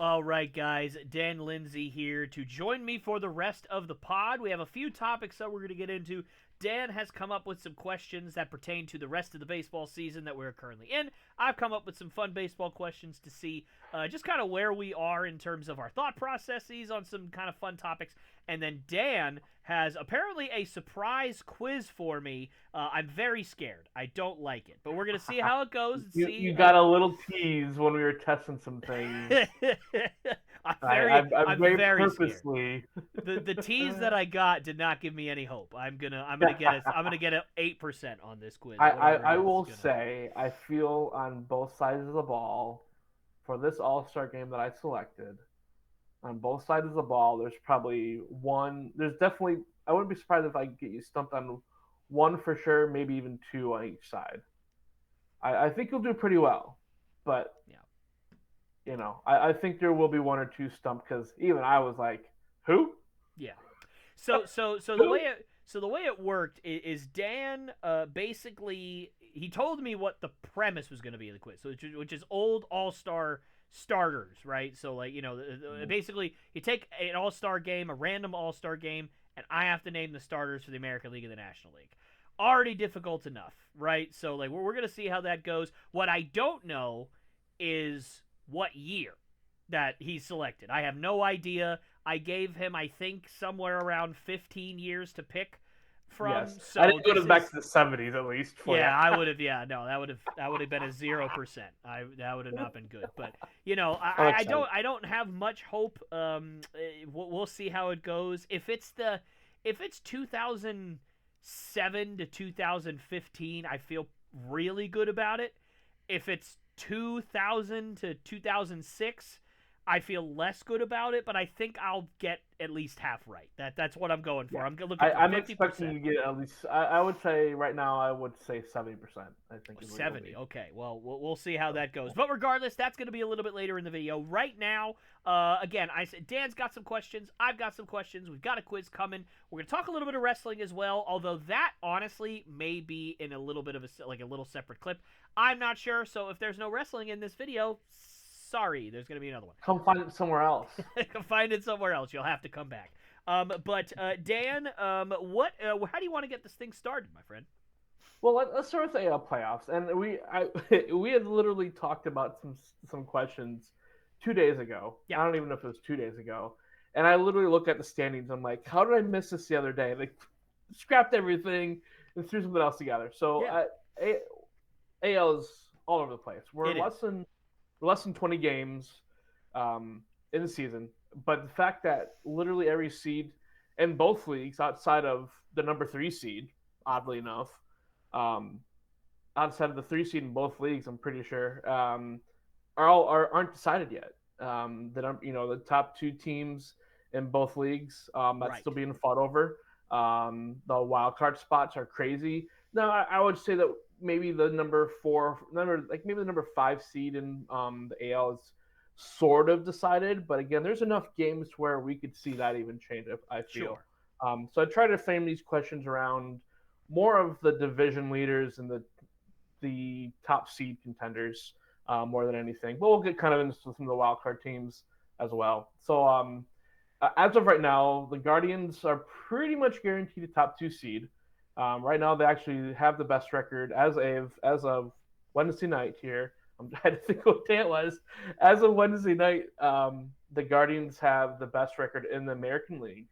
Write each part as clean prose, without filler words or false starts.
All right, guys. Dan Lindsey here to join me for the rest of the pod. We have a few topics that we're going to get into. Dan has come up with some questions that pertain to the rest of the baseball season that we're currently in. I've come up with some fun baseball questions to see just kind of where we are in terms of our thought processes on some kind of fun topics. And then Dan has apparently a surprise quiz for me. I'm very scared. I don't like it, but we're going to see how it goes and see. You got a little tease when we were testing some things. I I'm very very scared. purposely. The tease that I got did not give me any hope. I'm gonna get an 8% on this quiz, whatever it I is. will It's gonna. say I feel on both sides of the ball for this All Star game that I selected. On both sides of the ball, there's probably one. There's definitely. I wouldn't be surprised if I get you stumped on one for sure, maybe even two on each side. I think you'll do pretty well, but Yeah. I think there will be one or two stumped because even I was like, who? Yeah. So the way Who? it worked is Dan basically he told me what the premise was going to be of the quiz, so which is old All Star starters, right? So like basically you take an All Star game, a random All Star game, and I have to name the starters for the American League and the National League. Already difficult enough, right? So like we're gonna see how that goes. What I don't know is what year that he selected. I have no idea. I gave him, I think, somewhere around 15 years to pick from. Yes, I So didn't go to this back is, to the '70s at least for you. yeah, I would have, yeah, no, that would have been a 0%. That would have not been good. But I'm I excited. don't have much hope. We'll see how it goes. If it's 2007 to 2015, I feel really good about it. If it's 2000 to 2006, I feel less good about it, but I think I'll get at least half right. That's what I'm going for. Yeah, I'm looking for I'm expecting 50%. to get at least. I would say right now I would say 70%. I think is what it'll 70. be. Okay. Well, we'll see how So, that goes. But regardless, that's going to be a little bit later in the video. Right now, again, I said Dan's got some questions. I've got some questions. We've got a quiz coming. We're going to talk a little bit of wrestling as well, although that honestly may be in a little bit of a little separate clip. I'm not sure. So if there's no wrestling in this video, sorry, there's going to be another one. come find it somewhere else. Find it somewhere else. You'll have to come back. But Dan, how do you want to get this thing started, my friend? Well, us start with the AL playoffs, and we had literally talked about some questions 2 days ago. Yeah. I don't even know if it was 2 days ago, and I literally looked at the standings. I'm like, how did I miss this the other day? Like, scrapped everything and threw something else together. So Yeah. AL is all over the place. It is. We're less than 20 games in the season, but the fact that literally every seed in both leagues outside of the number three seed, oddly enough, um, outside of the three seed in both leagues, I'm pretty sure, aren't decided yet. The top two teams in both leagues that's Right. still being fought over. The wild card spots are crazy. Now I would say that maybe the maybe the number five seed in the AL is sort of decided, but again, there's enough games where we could see that even change. I feel. Sure. So I try to frame these questions around more of the division leaders and the top seed contenders more than anything. But we'll get kind of into some of the wild card teams as well. So as of right now, the Guardians are pretty much guaranteed a top two seed. Right now, they actually have the best record as of Wednesday night here. I'm trying to think what day it was. As of Wednesday night, the Guardians have the best record in the American League.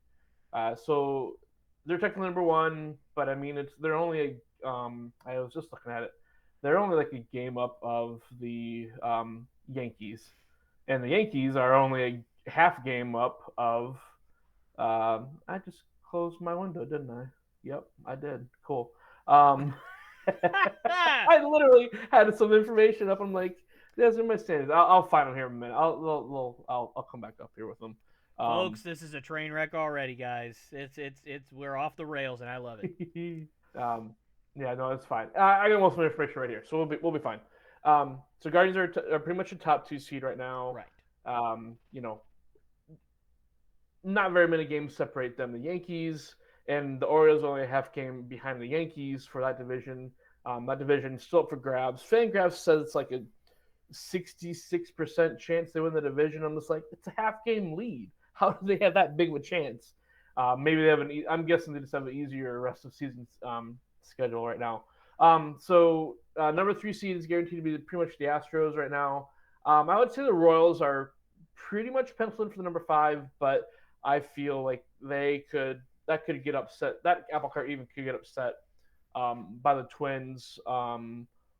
So they're technically number one, but I mean they're only I was just looking at it. They're only like a game up of the Yankees, and the Yankees are only a half game up of. I just closed my window, didn't I? Yep, I did. Cool. Um, I literally had some information up. I'm like, these are my standards. I'll find them here in a minute. I'll come back up here with them. Folks, this is a train wreck already, guys. It's we're off the rails, and I love it. um, yeah, no, it's fine. I got most of my information right here, so we'll be fine. So Guardians are pretty much a top two seed right now. Right. You know, not very many games separate them. The Yankees and the Orioles only a half game behind the Yankees for that division. That division is still up for grabs. FanGraphs says it's like a 66% chance they win the division. I'm just like, it's a half game lead. How do they have that big of a chance? Maybe they have I'm guessing they just have an easier rest of season schedule right now. Number 3 seed is guaranteed to be pretty much the Astros right now. I would say the Royals are pretty much penciled in for the number 5, but I feel like that could get upset. That apple cart even could get upset by the Twins, or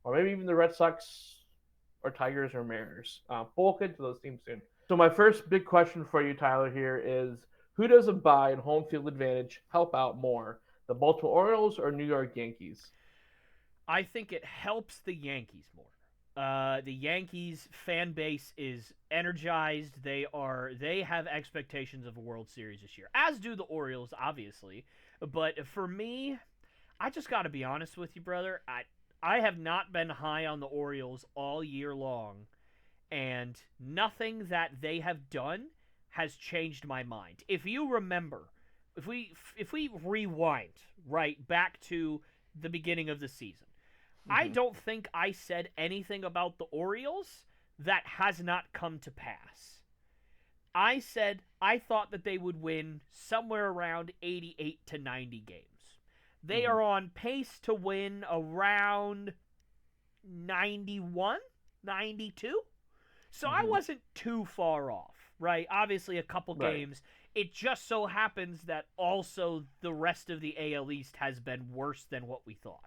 maybe even the Red Sox or Tigers or Mariners. We'll get to those teams soon. So my first big question for you, Tyler, here is who does a bye and home field advantage help out more, the Baltimore Orioles or New York Yankees? I think it helps the Yankees more. The Yankees fan base is energized. They have expectations of a World Series this year, as do the Orioles, obviously. But for me, I just got to be honest with you, brother. I have not been high on the Orioles all year long, and nothing that they have done has changed my mind. If you remember, if we rewind right back to the beginning of the season, I don't think I said anything about the Orioles that has not come to pass. I said I thought that they would win somewhere around 88 to 90 games. They are on pace to win around 91, 92. So I wasn't too far off, right? Obviously, a couple games. It just so happens that also the rest of the AL East has been worse than what we thought.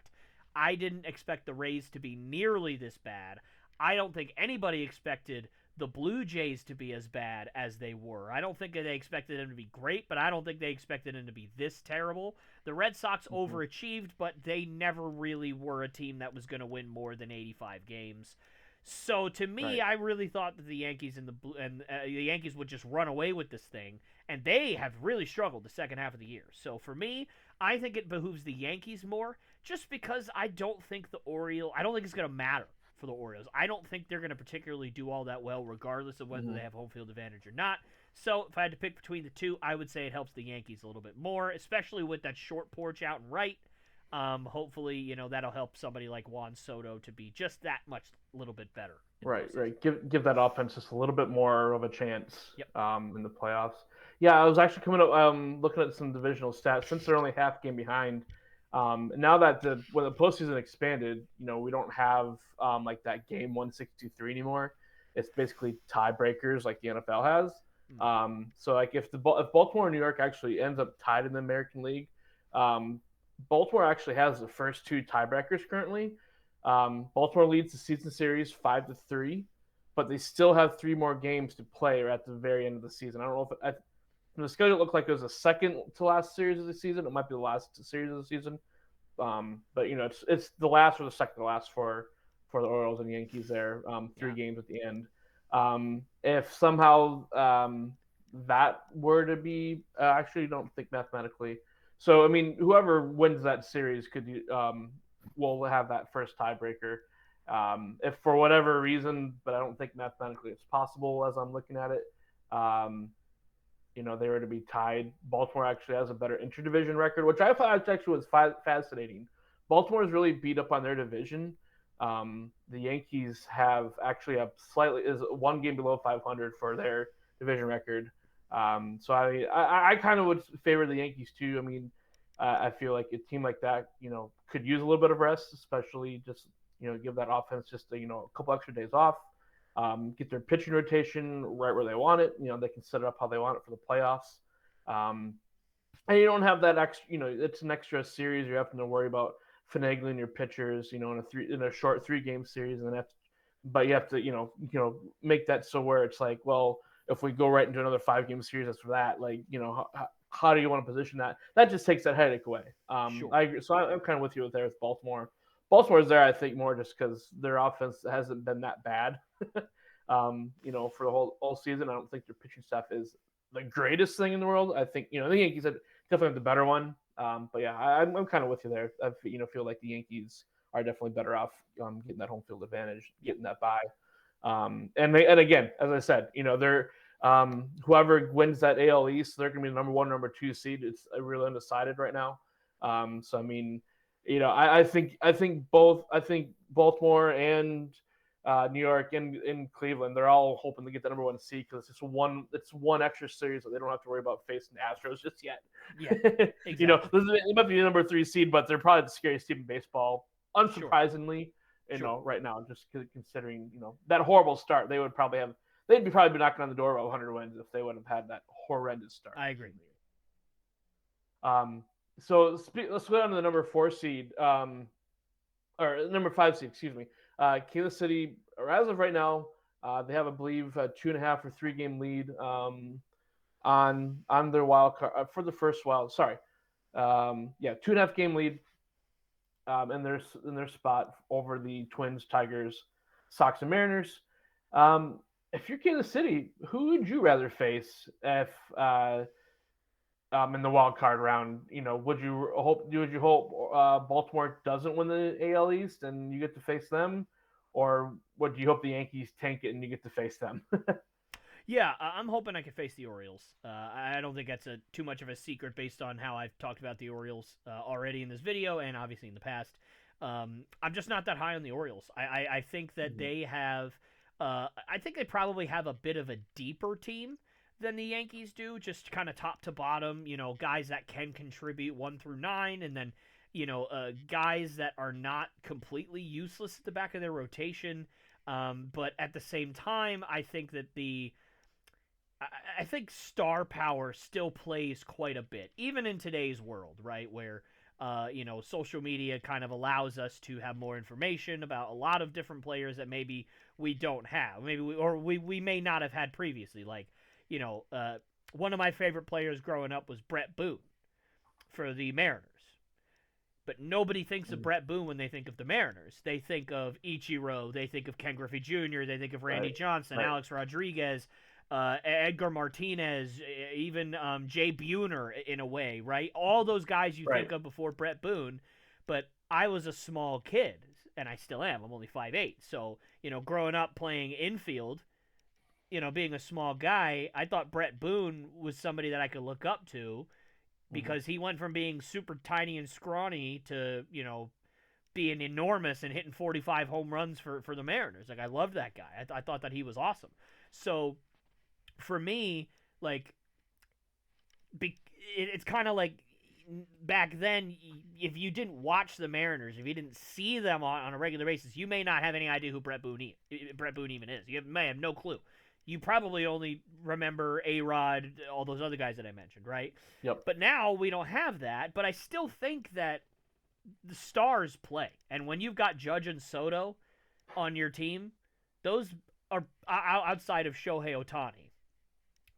I didn't expect the Rays to be nearly this bad. I don't think anybody expected the Blue Jays to be as bad as they were. I don't think they expected them to be great, but I don't think they expected them to be this terrible. The Red Sox overachieved, but they never really were a team that was going to win more than 85 games. So to me, I really thought that the Yankees the Yankees would just run away with this thing, and they have really struggled the second half of the year. So for me, I think it behooves the Yankees more, just because I don't think it's going to matter for the Orioles. I don't think they're going to particularly do all that well, regardless of whether they have home field advantage or not. So if I had to pick between the two, I would say it helps the Yankees a little bit more, especially with that short porch out and right. Hopefully, that'll help somebody like Juan Soto to be just that much little bit better. Right. Give that offense just a little bit more of a chance Yep. In the playoffs. Yeah, I was actually coming up looking at some divisional stats since they're only half game behind. Now that when the postseason expanded, we don't have like that game 163 anymore. It's basically tiebreakers like the NFL has. So like if Baltimore and New York actually ends up tied in the American League, Baltimore actually has the first 2 tiebreakers currently. Baltimore leads the season series 5-3, but they still have 3 more games to play at the very end of the season. I don't know if from the schedule it looked like it was the second to last series of the season. It might be the last series of the season, but it's the last or the second to last for the Orioles and Yankees there. 3 games at the end. If somehow that were to be, actually don't think mathematically. So I mean, whoever wins that series will have that first tiebreaker. If for whatever reason, but I don't think mathematically it's possible as I'm looking at it, they were to be tied. Baltimore actually has a better interdivision record, which I thought actually was fascinating. Baltimore is really beat up on their division. The Yankees have actually is 1 game below 500 for their division record. So I kind of would favor the Yankees too. I mean, I feel like a team like that, could use a little bit of rest, especially just give that offense just a couple extra days off. Get their pitching rotation right where they want it. They can set it up how they want it for the playoffs. And you don't have that extra. It's an extra series. You're having to worry about finagling your pitchers. In a short 3-game series, and then but you have to make that so where it's like, well, if we go right into another 5-game series after that, like how do you want to position that? That just takes that headache away. Sure. I agree. So I'm kind of with you there with Baltimore. Baltimore's there, I think, more just because their offense hasn't been that bad. For the whole season, I don't think their pitching staff is the greatest thing in the world. I think the Yankees definitely have the better one. But yeah, I'm kind of with you there. I feel like the Yankees are definitely better off getting that home field advantage, getting that bye. And again, as I said, they're whoever wins that AL East, they're going to be the number 1, number 2 seed. It's really undecided right now. So I mean, I think Baltimore and New York, and in Cleveland. They're all hoping to get the number 1 seed because it's one extra series that they don't have to worry about facing the Astros just yet. Yeah, You know, exactly. it might be the number 3 seed, but they're probably the scariest team in baseball, Sure. unsurprisingly. You Sure. know, right now, just considering that horrible start, they'd be probably knocking on the door of 100 wins if they wouldn't have had that horrendous start. I agree. So let's go down to the number 4 seed, or number 5 seed, excuse me. Kansas City, or as of right now, they have, I believe, a 2.5 or 3 game lead on their wild card for the first wild. Sorry, 2.5 game lead in their spot over the Twins, Tigers, Sox, and Mariners. If you're Kansas City, who would you rather face if in the wild card round? Would you hope Baltimore doesn't win the AL East and you get to face them, or would you hope the Yankees tank it and you get to face them? Yeah, I'm hoping I can face the Orioles. I don't think that's too much of a secret based on how I've talked about the Orioles already in this video and obviously in the past. I'm just not that high on the Orioles. I think that they have. I think they probably have a bit of a deeper team than the Yankees do, just kind of top to bottom. Guys that can contribute 1 through 9, and then guys that are not completely useless at the back of their rotation. But at the same time, I think that I think star power still plays quite a bit, even in today's world, right? Where, social media kind of allows us to have more information about a lot of different players that maybe we don't have. Maybe we may not have had previously. Like, one of my favorite players growing up was Brett Boone for the Mariners. But nobody thinks of Brett Boone when they think of the Mariners. They think of Ichiro. They think of Ken Griffey Jr. They think of Randy Johnson, Alex Rodriguez, Edgar Martinez, even Jay Buhner in a way, right? All those guys you think of before Brett Boone. But I was a small kid, and I still am. I'm only 5'8". So, growing up playing infield, being a small guy, I thought Brett Boone was somebody that I could look up to because he went from being super tiny and scrawny to, being enormous and hitting 45 home runs for the Mariners. Like, I loved that guy. I thought that he was awesome. So for me, like, it's kind of like back then, if you didn't watch the Mariners, if you didn't see them on a regular basis, you may not have any idea who Brett Boone even is. You may have no clue. You probably only remember A-Rod, all those other guys that I mentioned, right? Yep. But now we don't have that, but I still think that the stars play. And when you've got Judge and Soto on your team, those are, outside of Shohei Ohtani,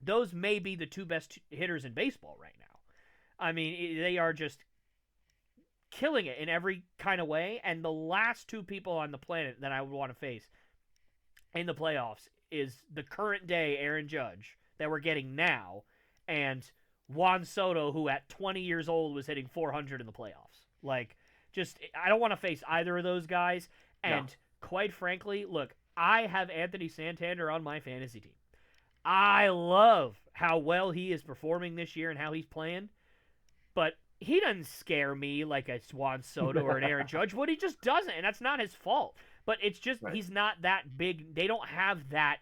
those may be the 2 best hitters in baseball right now. I mean, they are just killing it in every kind of way. And the last 2 people on the planet that I would want to face in the playoffs is the current day Aaron Judge that we're getting now, and Juan Soto, who at 20 years old was hitting 400 in the playoffs. Like, just, I don't want to face either of those guys. And quite frankly, look, I have Anthony Santander on my fantasy team. I love how well he is performing this year and how he's playing, but he doesn't scare me like a Juan Soto or an Aaron Judge. What he just doesn't, and that's not his fault. But it's just he's not that big. They don't have that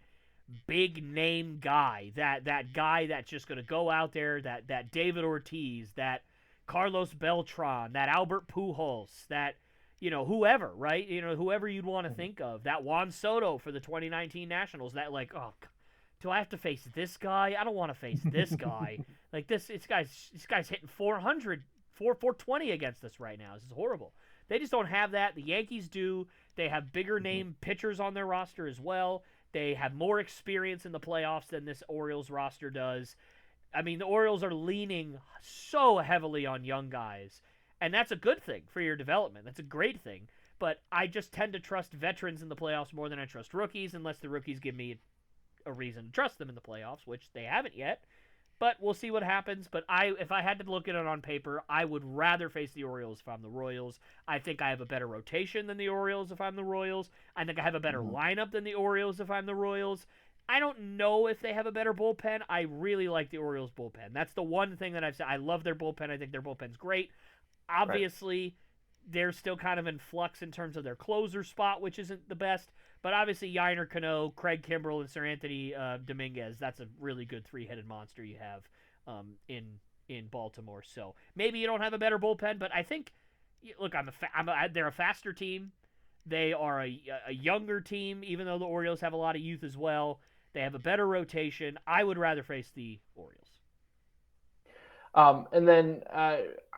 big name guy, that guy that's just going to go out there, that David Ortiz, that Carlos Beltran, that Albert Pujols, that, whoever, right? Whoever you'd want to think of. That Juan Soto for the 2019 Nationals, that, like, oh, do I have to face this guy? I don't want to face this guy. Like, this guy's hitting 420 against us right now. This is horrible. They just don't have that. The Yankees do. They have bigger name pitchers on their roster as well. They have more experience in the playoffs than this Orioles roster does. I mean, the Orioles are leaning so heavily on young guys, and that's a good thing for your development. That's a great thing. But I just tend to trust veterans in the playoffs more than I trust rookies, unless the rookies give me a reason to trust them in the playoffs, which they haven't yet. But we'll see what happens. But if I had to look at it on paper, I would rather face the Orioles if I'm the Royals. I think I have a better rotation than the Orioles if I'm the Royals. I think I have a better lineup than the Orioles if I'm the Royals. I don't know if they have a better bullpen. I really like the Orioles bullpen. That's the one thing that I've said. I love their bullpen. I think their bullpen's great. Obviously, they're still kind of in flux in terms of their closer spot, which isn't the best. But obviously, Yiner Cano, Craig Kimbrell, and Sir Anthony Dominguez, that's a really good three-headed monster you have in Baltimore. So maybe you don't have a better bullpen, but I think, look, they're a faster team. They are a younger team, even though the Orioles have a lot of youth as well. They have a better rotation. I would rather face the Orioles. And then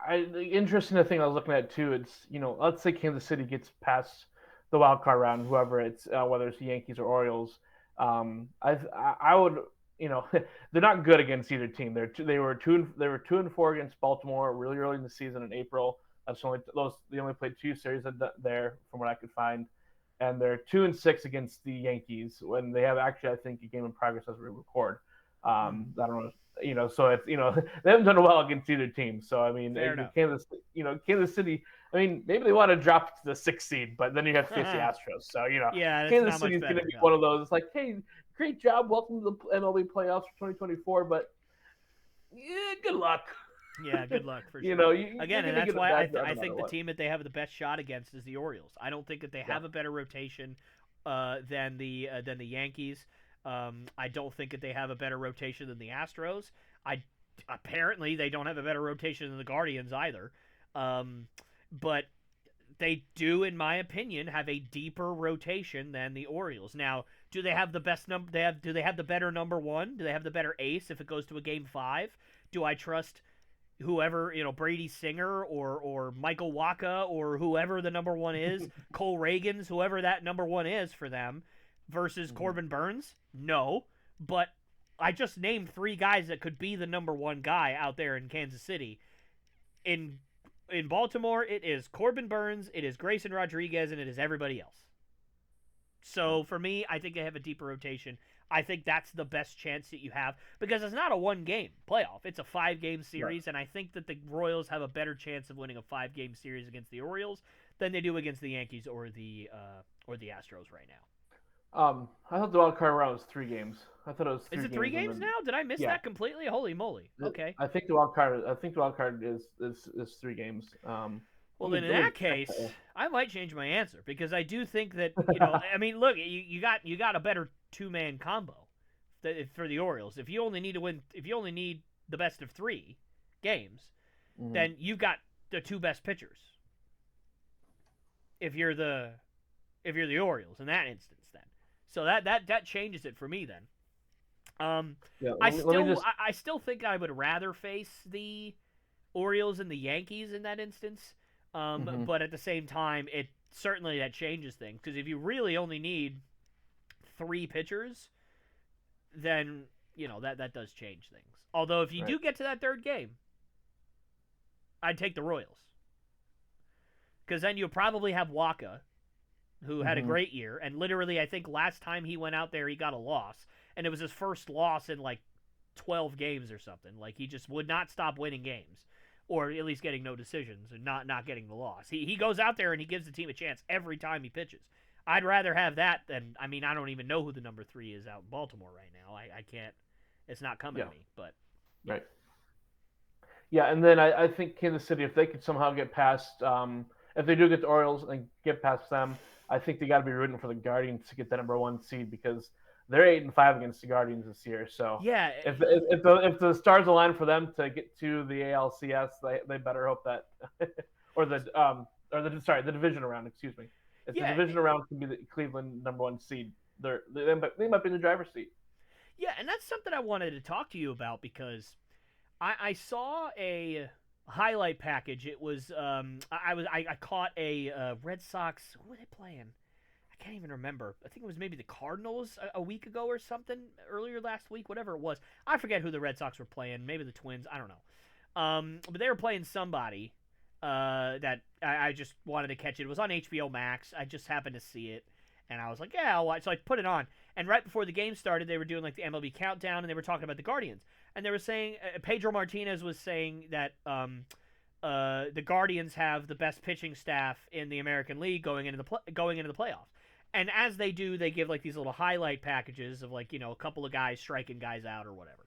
the interesting thing I was looking at too, it's, let's say Kansas City gets past the wild card round, whoever it's, whether it's the Yankees or Orioles. I would, they're not good against either team. They were 2-4 against Baltimore really early in the season in April. They only played 2 series there from what I could find, and they're 2-6 against the Yankees when they have actually, I think, a game in progress as we record. I don't know. So it's, they haven't done well against either team. So I mean, Kansas City. I mean, maybe they want to drop to the 6th seed, but then you have to face the Astros. So Kansas City is going to be one of those. It's like, hey, great job, welcome to the MLB playoffs for 2024, but good luck. Yeah, good luck for sure. Again, and that's why I think the team that they have the best shot against is the Orioles. I don't think that they have a better rotation than the Yankees. I don't think that they have a better rotation than the Astros. Apparently they don't have a better rotation than the Guardians either. But they do, in my opinion, have a deeper rotation than the Orioles. Now, do they have the best number? Do they have the better number one? Do they have the better ace if it goes to a game 5? Do I trust whoever, Brady Singer or Michael Wacha or whoever the number one is, Cole Reagans, whoever that number one is for them, versus Corbin Burns? No, but I just named 3 guys that could be the number one guy out there in Kansas City. In Baltimore, it is Corbin Burns, it is Grayson Rodriguez, and it is everybody else. So for me, I think they have a deeper rotation. I think that's the best chance that you have because it's not a 1-game playoff. It's a 5-game series, and I think that the Royals have a better chance of winning a 5-game series against the Orioles than they do against the Yankees or the Astros right now. I thought the wild card round was 3 games. I thought it was 3 games. Is it 3 games now? Did I miss that completely? Holy moly! Okay. I think the wild card is 3 games. Well, then in that case, I might change my answer because I do think that I mean, look, you got a better 2-man combo for the Orioles. If you only need the best of 3 games, then you've got the 2 best pitchers. If you're the Orioles in that instance, then so that changes it for me then. I still think I would rather face the Orioles and the Yankees in that instance. But at the same time, it certainly that changes things because if you really only need 3 pitchers, then that does change things. Although if you do get to that 3rd game, I'd take the Royals because then you'll probably have Wacha, who had a great year, and literally I think last time he went out there he got a loss, and it was his first loss in like 12 games or something. Like he just would not stop winning games. Or at least getting no decisions and not getting the loss. He goes out there and he gives the team a chance every time he pitches. I'd rather have that than, I mean, I don't even know who the number 3 is out in Baltimore right now. I can't, it's not coming to me. But Right. Yeah, and then I think Kansas City, if they could somehow get past, if they do get the Orioles and get past them, I think they got to be rooting for the Guardians to get the number 1 seed because they're 8-5 against the Guardians this year. So if the stars align for them to get to the ALCS, they better hope that, or the division round. Excuse me. If the division round can be the Cleveland number 1 seed, they might be in the driver's seat. Yeah, and that's something I wanted to talk to you about because I saw a highlight package. It was I caught a Red Sox. Who were they playing? I can't even remember. I think it was maybe the Cardinals a week ago or something, earlier last week, whatever it was. I forget who the Red Sox were playing. Maybe the Twins. I don't know. But they were playing somebody that I just wanted to catch it. It was on HBO Max. I just happened to see it, and I was like, yeah, I'll watch. So I put it on. And right before the game started, they were doing like the MLB countdown, and they were talking about the Guardians. And they were saying, Pedro Martinez was saying that the Guardians have the best pitching staff in the American League going into the playoffs. And as they do, they give like these little highlight packages of like, a couple of guys striking guys out or whatever.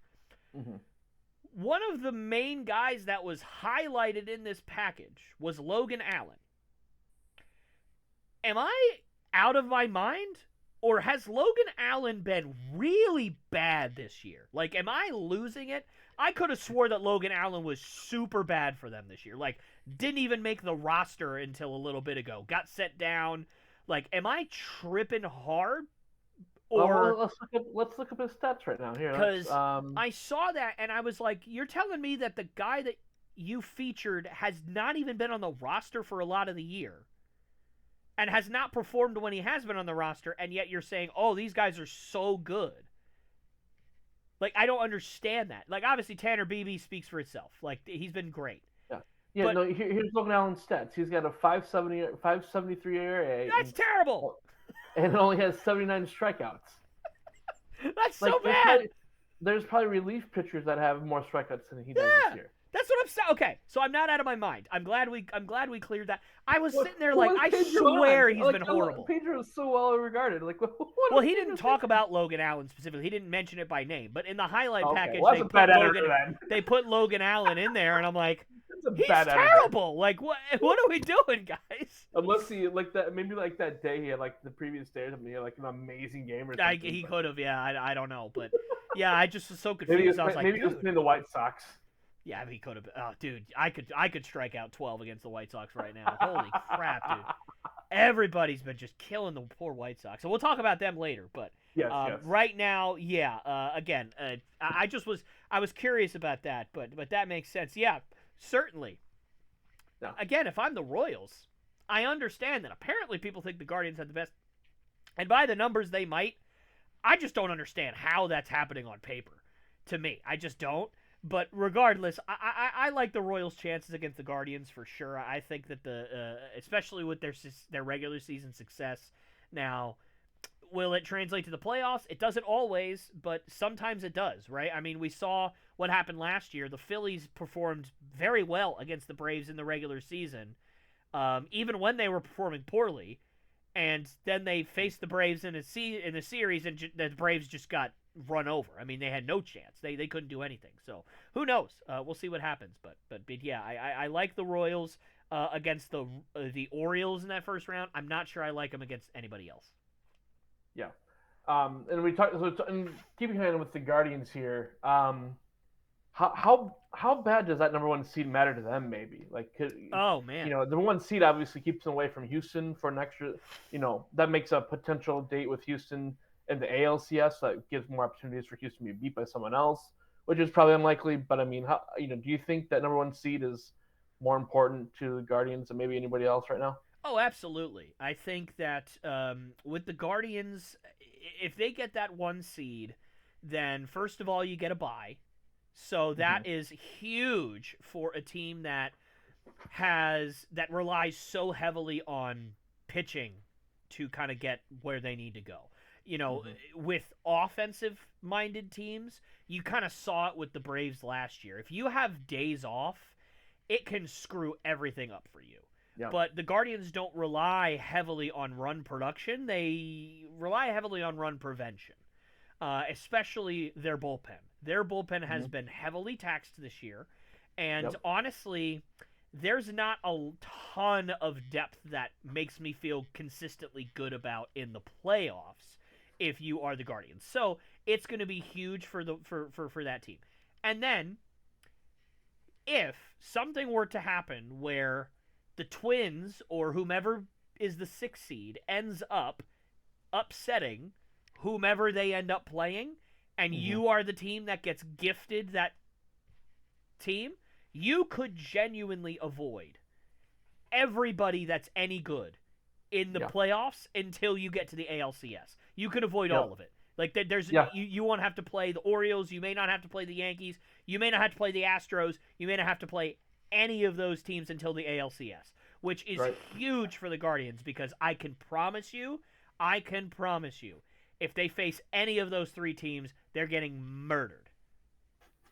One of the main guys that was highlighted in this package was Logan Allen. Am I out of my mind? Or has Logan Allen been really bad this year? Like, am I losing it? I could have swore that Logan Allen was super bad for them this year. Like, didn't even make the roster until a little bit ago. Got set down. Like, am I tripping hard? Or let's look up his stats right now. Here, because I saw that and I was like, you're telling me that the guy that you featured has not even been on the roster for a lot of the year and has not performed when he has been on the roster, and yet you're saying, oh, these guys are so good. Like, I don't understand that. Like, obviously, Tanner Beebe speaks for itself. Like, he's been great. Yeah, but, no, here's Logan Allen's stats. He's got a 5.73 ERA. That's terrible. And it only has 79 strikeouts. That's so bad. There's probably relief pitchers that have more strikeouts than he does this year. That's what I'm saying. Okay, so I'm not out of my mind. I'm glad we cleared that. I was sitting there like, I swear he's been horrible. Pedro is so well regarded. Like, well, he didn't talk about Logan Allen specifically. He didn't mention it by name. But in the highlight package, they put Logan Allen in there, and I'm like, he's terrible. Like, what are we doing, guys? Unless he maybe that day he had the previous day or something, he had an amazing game or something. He could have, yeah. I don't know, but yeah, I just was so confused. Maybe he was playing the White Sox. Yeah, he could have. Oh, dude, I could strike out 12 against the White Sox right now. Holy crap, dude! Everybody's been just killing the poor White Sox. So we'll talk about them later. But yes. Right now, yeah. Again, I was curious about that, but that makes sense. Yeah, certainly. No. Again, if I'm the Royals, I understand that apparently people think the Guardians have the best, and by the numbers they might. I just don't understand how that's happening on paper. To me, I just don't. But regardless, I like the Royals' chances against the Guardians for sure. I think that especially with their regular season success now, will it translate to the playoffs? It doesn't always, but sometimes it does, right? I mean, we saw what happened last year. The Phillies performed very well against the Braves in the regular season, even when they were performing poorly. And then they faced the Braves in the series, and the Braves just got run over. I mean, they had no chance. They couldn't do anything. So who knows? We'll see what happens. But yeah, I like the Royals against the Orioles in that first round. I'm not sure I like them against anybody else. Yeah, and we talked. And keeping in mind with the Guardians here, how bad does that number one seed matter to them? Maybe oh man, the number one seed obviously keeps them away from Houston for an extra. That makes a potential date with Houston in the ALCS, so that gives more opportunities for Houston to be beat by someone else, which is probably unlikely. But I mean, do you think that number one seed is more important to the Guardians than maybe anybody else right now? Oh, absolutely. I think that with the Guardians, if they get that one seed, then first of all you get a bye, so that is huge for a team that relies so heavily on pitching to kind of get where they need to go. With offensive-minded teams, you kind of saw it with the Braves last year. If you have days off, it can screw everything up for you. Yeah. But the Guardians don't rely heavily on run production. They rely heavily on run prevention, especially their bullpen. Their bullpen has been heavily taxed this year, and honestly, there's not a ton of depth that makes me feel consistently good about in the playoffs if you are the Guardians. So it's going to be huge for that team. And then if something were to happen where the Twins or whomever is the 6th seed ends up upsetting whomever they end up playing, and you are the team that gets gifted that team, you could genuinely avoid everybody that's any good in the playoffs until you get to the ALCS. You could avoid all of it. Like, there's you won't have to play the Orioles. You may not have to play the Yankees. You may not have to play the Astros. You may not have to play any of those teams until the ALCS, which is huge for the Guardians, because I can promise you, if they face any of those three teams, they're getting murdered.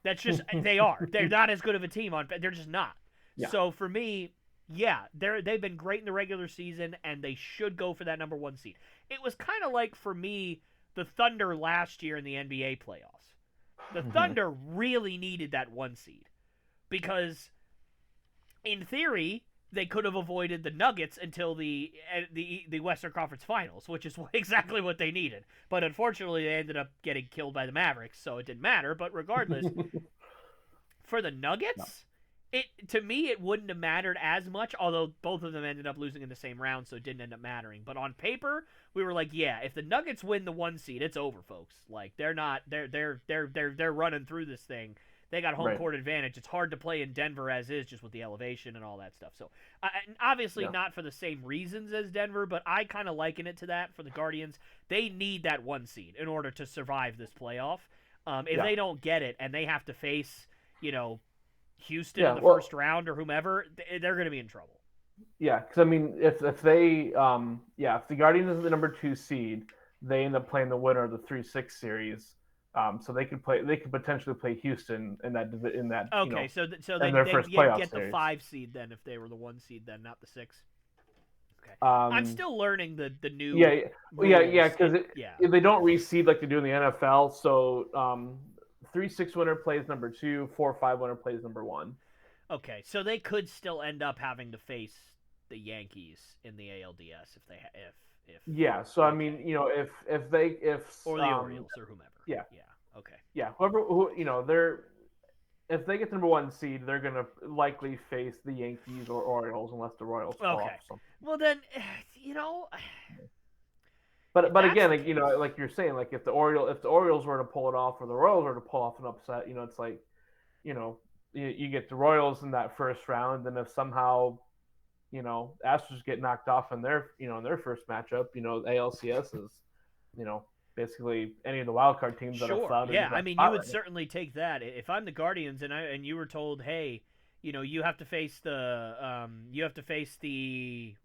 That's just, they are. They're not as good of a team. They're just not. Yeah. So for me, they've been great in the regular season, and they should go for that number one seed. It was kind of like, for me, the Thunder last year in the NBA playoffs. The Thunder really needed that one seed, because in theory, they could have avoided the Nuggets until the Western Conference Finals, which is exactly what they needed. But unfortunately, they ended up getting killed by the Mavericks, so it didn't matter. But regardless, for the Nuggets, to me it wouldn't have mattered as much. Although both of them ended up losing in the same round, so it didn't end up mattering. But on paper, we were like, yeah, if the Nuggets win the 1 seed, it's over, folks. Like they're running through this thing. They got home court advantage. It's hard to play in Denver as is, just with the elevation and all that stuff. So, obviously not for the same reasons as Denver, but I kind of liken it to that for the Guardians. They need that 1 seed in order to survive this playoff. If they don't get it and they have to face, Houston in the first round or whomever, they're going to be in trouble. Yeah, because I mean, if they, if the Guardians is the number 2 seed, they end up playing the winner of the 3-6 series. So they could potentially play Houston in that. Okay, so they get the 5 seed then if they were the 1 seed then, not the 6. Okay, I'm still learning the new. Because they don't reseed like they do in the NFL. So 3-6 winner plays number 2, 4-5 winner plays number 1. Okay, so they could still end up having to face the Yankees in the ALDS if. Yeah, so I mean, if or the Orioles or whomever. Yeah. Okay. Yeah, if they get the number 1 seed, they're gonna likely face the Yankees or Orioles unless the Royals fall off. Well then, But again, like you're saying, like if the Orioles were to pull it off or the Royals were to pull off an upset, it's like, you get the Royals in that first round, and if somehow, Astros get knocked off in their first matchup, ALCS is, basically any of the wild card teams that are flooded. Yeah, I mean, you would certainly take that. If I'm the Guardians and you were told, hey, you have to face the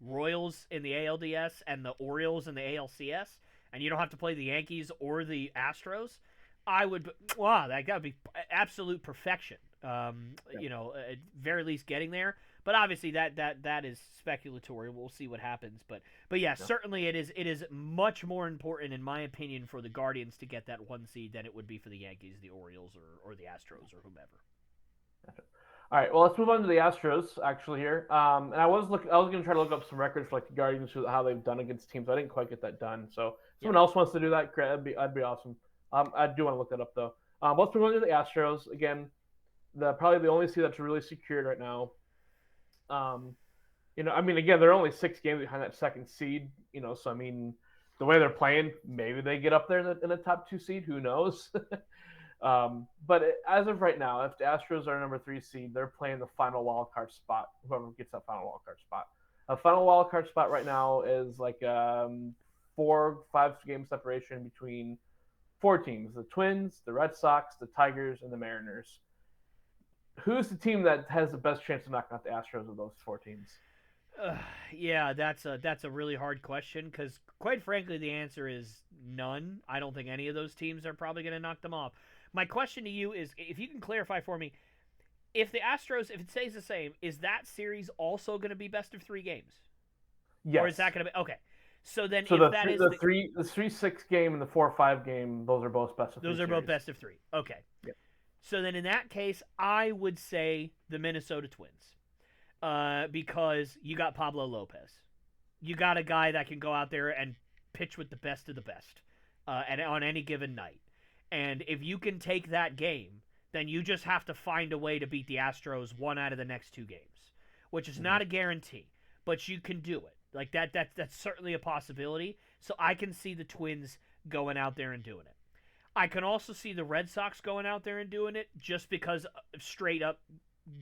Royals in the ALDS and the Orioles in the ALCS, and you don't have to play the Yankees or the Astros, that would be absolute perfection. At very least getting there. But obviously that is speculatory. We'll see what happens. But certainly it is much more important, in my opinion, for the Guardians to get that 1 seed than it would be for the Yankees, the Orioles, or the Astros, or whomever. Gotcha. All right, well, let's move on to the Astros actually here. And I was going to try to look up some records for like the Guardians, how they've done against teams. I didn't quite get that done. So if someone else wants to do that, that'd be awesome. I do want to look that up though. Let's move on to the Astros again. Probably the only seed that's really secured right now. I mean, again, they're only 6 games behind that 2nd seed. So I mean, the way they're playing, maybe they get up there in the top 2 seed. Who knows? But as of right now, if the Astros are number 3 seed, they're playing the final wild card spot. Whoever gets that final wild card spot. A final wild card spot right now is like 4-5 game separation between 4 teams: the Twins, the Red Sox, the Tigers, and the Mariners. Who's the team that has the best chance of knocking out the Astros of those 4 teams? Yeah, that's a really hard question because, quite frankly, the answer is none. I don't think any of those teams are probably going to knock them off. My question to you is, if you can clarify for me, if the Astros, if it stays the same, is that series also going to be best of 3 games? Yes. Or is that going to be okay? So then, so if that is the 3-6 game and the 4-5 game, those are both best of 3. Those are both best of 3. Okay. Yep. So then, in that case, I would say the Minnesota Twins, because you got Pablo Lopez, you got a guy that can go out there and pitch with the best of the best, and on any given night. And if you can take that game, then you just have to find a way to beat the Astros 1 out of the next 2 games, which is not a guarantee, but you can do it. Like that's certainly a possibility. So I can see the Twins going out there and doing it. I can also see the Red Sox going out there and doing it just because of straight up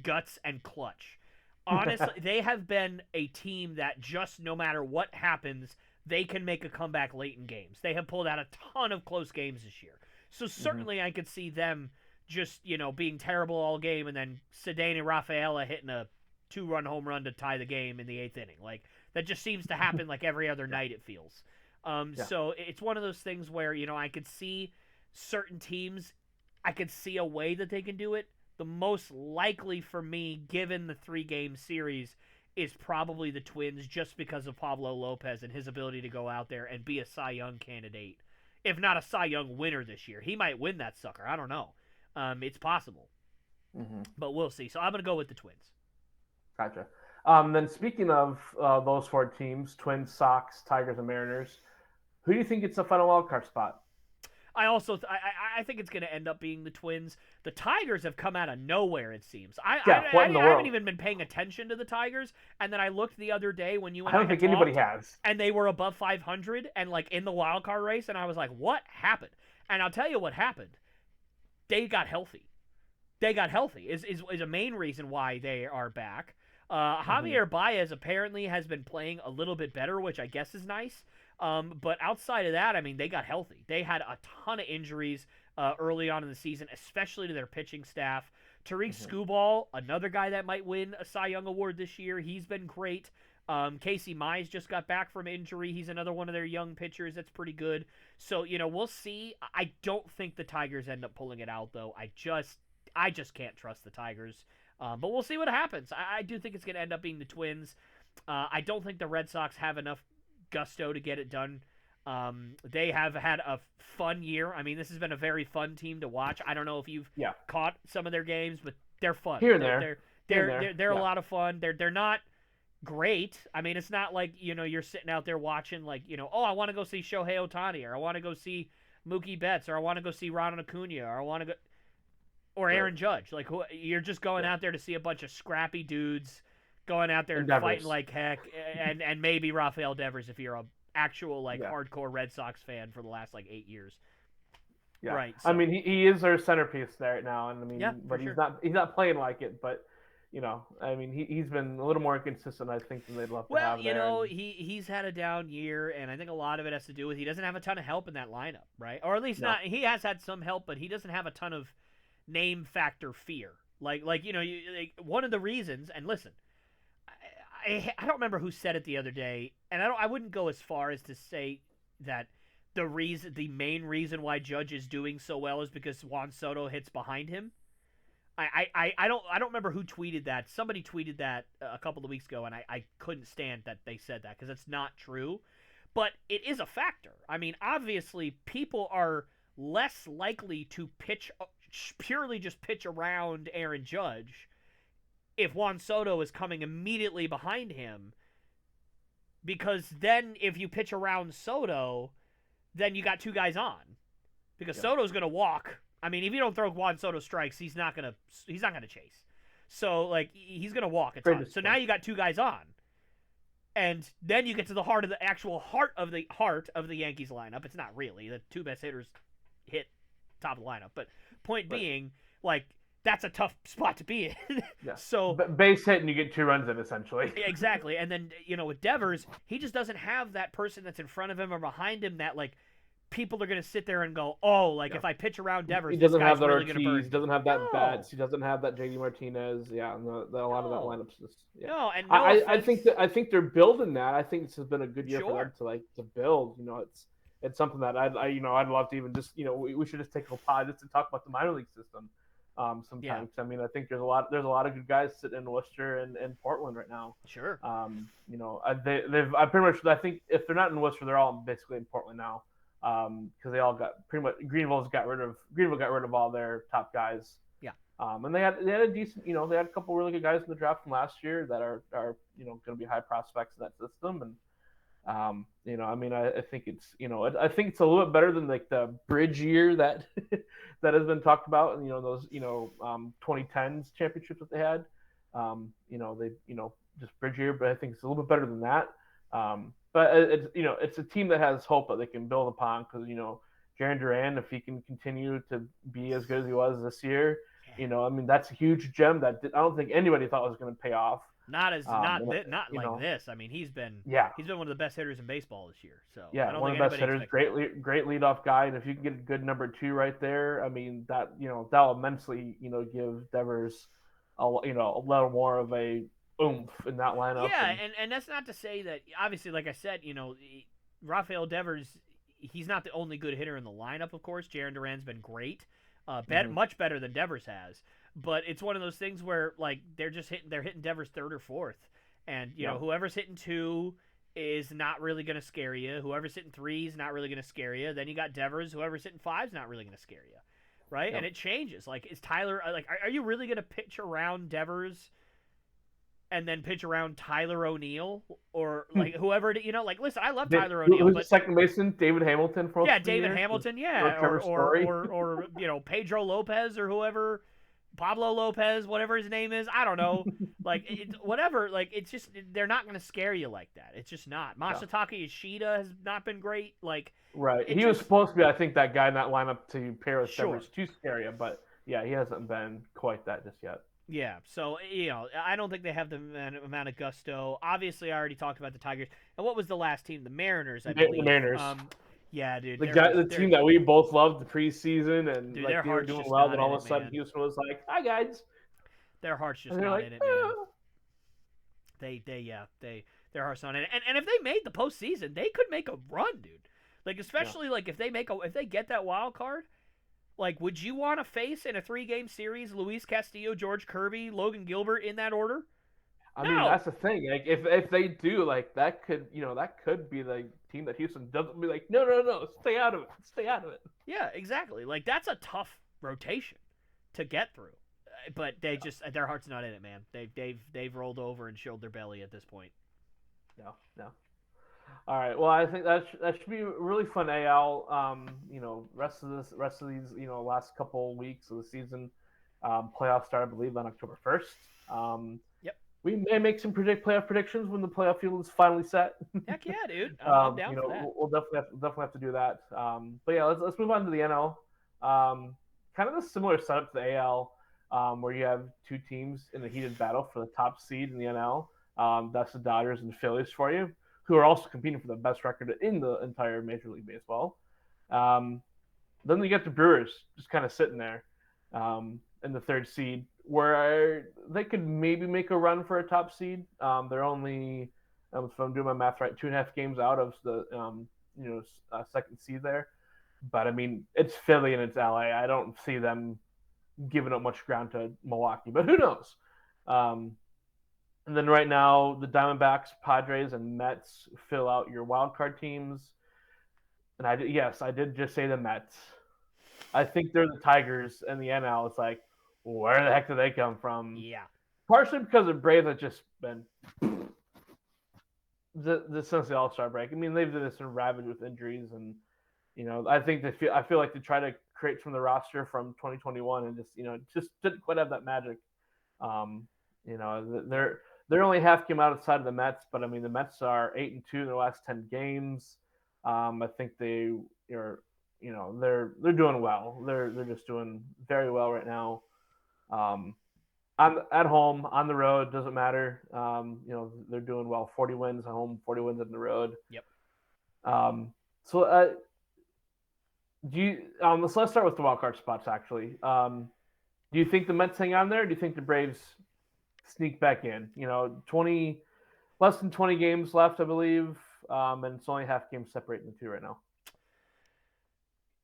guts and clutch. Honestly, they have been a team that just no matter what happens, they can make a comeback late in games. They have pulled out a ton of close games this year. So certainly I could see them just, being terrible all game and then Cedeno and Rafaela hitting a 2-run home run to tie the game in the 8th inning. Like, that just seems to happen like every other night, it feels. So it's one of those things where, I could see certain teams, I could see a way that they can do it. The most likely for me, given the 3-game series, is probably the Twins just because of Pablo Lopez and his ability to go out there and be a Cy Young candidate. If not a Cy Young winner this year. He might win that sucker. I don't know. It's possible. But we'll see. So I'm going to go with the Twins. Gotcha. Then speaking of those four teams, Twins, Sox, Tigers, and Mariners, who do you think gets the final wild card spot? I also I think it's going to end up being the Twins. The Tigers have come out of nowhere. It seems. Yeah, what in the I haven't world? even been paying attention to the Tigers, and then I looked the other day when you I and I don't had think anybody talked, has. and they were above 500 and like in the wild card race, and I was like, what happened? And I'll tell you what happened. They got healthy. They got healthy is a main reason why they are back. Javier Baez apparently has been playing a little bit better, which I guess is nice. But outside of that, I mean, they got healthy. They had a ton of injuries early on in the season, especially to their pitching staff. Tariq Skubal, another guy that might win a Cy Young Award this year. He's been great. Casey Mize just got back from injury. He's another one of their young pitchers that's pretty good. So, we'll see. I don't think the Tigers end up pulling it out, though. I just can't trust the Tigers. But we'll see what happens. I do think it's going to end up being the Twins. I don't think the Red Sox have enough gusto to get it done. They have had a fun year. I mean, this has been a very fun team to watch. I don't know if you've caught some of their games, but they're fun. Here and there. They're a lot of fun. They're not great. I mean, it's not like, you're sitting out there watching like, oh, I want to go see Shohei Ohtani, or I want to go see Mookie Betts, or I want to go see Ronald Acuna, or I want to go or Aaron Judge. Like, you're just going out there to see a bunch of scrappy dudes going out there and fighting like heck, and maybe Rafael Devers if you're a actual hardcore Red Sox fan for the last 8 years. Yeah. Right. So. I mean, he is their centerpiece there right now, and I mean, but he's not playing like it. But I mean, he's been a little more inconsistent, I think, than they'd love to have. Well, he's had a down year, and I think a lot of it has to do with he doesn't have a ton of help in that lineup, right? Or at least not. He has had some help, but he doesn't have a ton of name factor fear. One of the reasons, and listen, I don't remember who said it the other day, and I wouldn't go as far as to say that the main reason why Judge is doing so well is because Juan Soto hits behind him. I don't remember who tweeted that. Somebody tweeted that a couple of weeks ago, and I couldn't stand that they said that because it's not true. But it is a factor. I mean, obviously, people are less likely to purely just pitch around Aaron Judge if Juan Soto is coming immediately behind him, because then if you pitch around Soto, then you got two guys on, because Soto's going to walk. I mean, if you don't throw Juan Soto strikes, he's not going to chase. So he's going to walk a ton. So now you got two guys on. And then you get to the heart of the Yankees lineup. It's not really. The two best hitters hit top of the lineup, but point being, that's a tough spot to be in. So base hit and you get 2 runs in, essentially. Exactly. And then, with Devers, he just doesn't have that person that's in front of him or behind him that people are going to sit there and go, if I pitch around Devers, he doesn't have that really Ortiz, he doesn't have that Betts, he doesn't have that JD Martinez. Yeah, and a lot of that lineup's just I think they're building that. I think this has been a good year for them to build. It's something that I'd love to even just we should just take a pod just to talk about the minor league system sometimes. I mean, I think there's a lot of good guys sitting in Worcester and Portland right now. Sure. I pretty much, I think if they're not in Worcester, they're all basically in Portland now. Because they all got pretty much Greenville got rid of all their top guys. Yeah. And they had a decent, they had a couple really good guys in the draft from last year that are going to be high prospects in that system. And I mean, I think it's I think it's a little bit better than the bridge year that that has been talked about, and those 2010s championships that they had. They just bridge year, but I think it's a little bit better than that. But it's a team that has hope that they can build upon, because Jarren Duran, if he can continue to be as good as he was this year, I mean, that's a huge gem that I don't think anybody thought was going to pay off. Not this. I mean, he's been one of the best hitters in baseball this year. So one of the best hitters, great leadoff guy, and if you can get a good number 2 right there, I mean that'll immensely give Devers a little more of a oomph in that lineup. Yeah, and that's not to say that, obviously, like I said, Rafael Devers, he's not the only good hitter in the lineup, of course. Jarren Duran's been great, much better than Devers has. But it's one of those things where they're hitting Devers 3rd or 4th, and whoever's hitting 2 is not really going to scare you. Whoever's hitting 3 is not really going to scare you. Then you got Devers, whoever's hitting 5 is not really going to scare you, right? And it changes. Is Tyler are you really going to pitch around Devers and then pitch around Tyler O'Neill or like whoever, like, listen, I love Tyler Who's O'Neill, the but second baseman? David Hamilton for most yeah, of the David year? Hamilton, Or yeah, Trevor Story? or Pedro Lopez or whoever, Pablo Lopez, whatever his name is, I don't know. Like whatever, like it's just they're not going to scare you like that. It's just not. No. Masataka Yoshida has not been great. Like Right. it He was just supposed to be, I think, that guy in that lineup to pair with sure. Devers to scare you, but yeah, he hasn't been quite that just yet. Yeah, so I don't think they have the amount of gusto. Obviously, I already talked about the Tigers. And what was the last team? The Mariners, I believe. The Mariners. Yeah, dude. The team that we both loved the preseason, and dude, like their they were heart's doing just well, not then in all of it, a sudden man. Houston was like, "Hi guys," Their heart's just and they're not like, in it, man. Their heart's not in it. And if they made the postseason, they could make a run, dude. Like especially like if they get that wild card. Like, would you want to face in a 3-game series Luis Castillo, George Kirby, Logan Gilbert in that order? I mean, that's the thing. Like, if they do, like, that could be the team that Houston doesn't be like, no, stay out of it. Yeah, exactly. Like, that's a tough rotation to get through. But they just their heart's not in it, man. They've rolled over and showed their belly at this point. No. All right. Well, I think that should be a really fun AL. Rest of these, last couple weeks of the season. Playoffs start, I believe, on October 1st. Yep. We may make some playoff predictions when the playoff field is finally set. Heck yeah, dude! I'm down for that. We'll definitely have to do that. But yeah, let's move on to the NL. Kind of a similar setup to the AL, where you have two teams in a heated battle for the top seed in the NL. That's the Dodgers and Phillies for you, who are also competing for the best record in the entire Major League Baseball. Then you get the Brewers just kind of sitting there in the third seed, where they could maybe make a run for a top seed. They're only, if I'm doing my math right, 2.5 games out of the second seed there. But I mean, it's Philly and it's LA. I don't see them giving up much ground to Milwaukee, but who knows? And then right now, the Diamondbacks, Padres, and Mets fill out your wild card teams. And I did just say the Mets. I think they're the Tigers and the NL. It's like, where the heck did they come from? Yeah. Partially because the Braves have just been since the All-Star break. I mean, they've just been ravaged with injuries, and I think I feel like they try to create from the roster from 2021, and just didn't quite have that magic. They're only half game outside of the Mets, but I mean the Mets are 8-2 in their last 10 games. I think they are, they're doing well. They're just doing very well right now. At home, on the road, doesn't matter. They're doing well. 40 wins at home, 40 wins on the road. Yep. So let's start with the wild card spots. Actually, do you think the Mets hang on there? Or do you think the Braves sneak back in? Less than 20 games left, I believe, and it's only half game separating the two right now.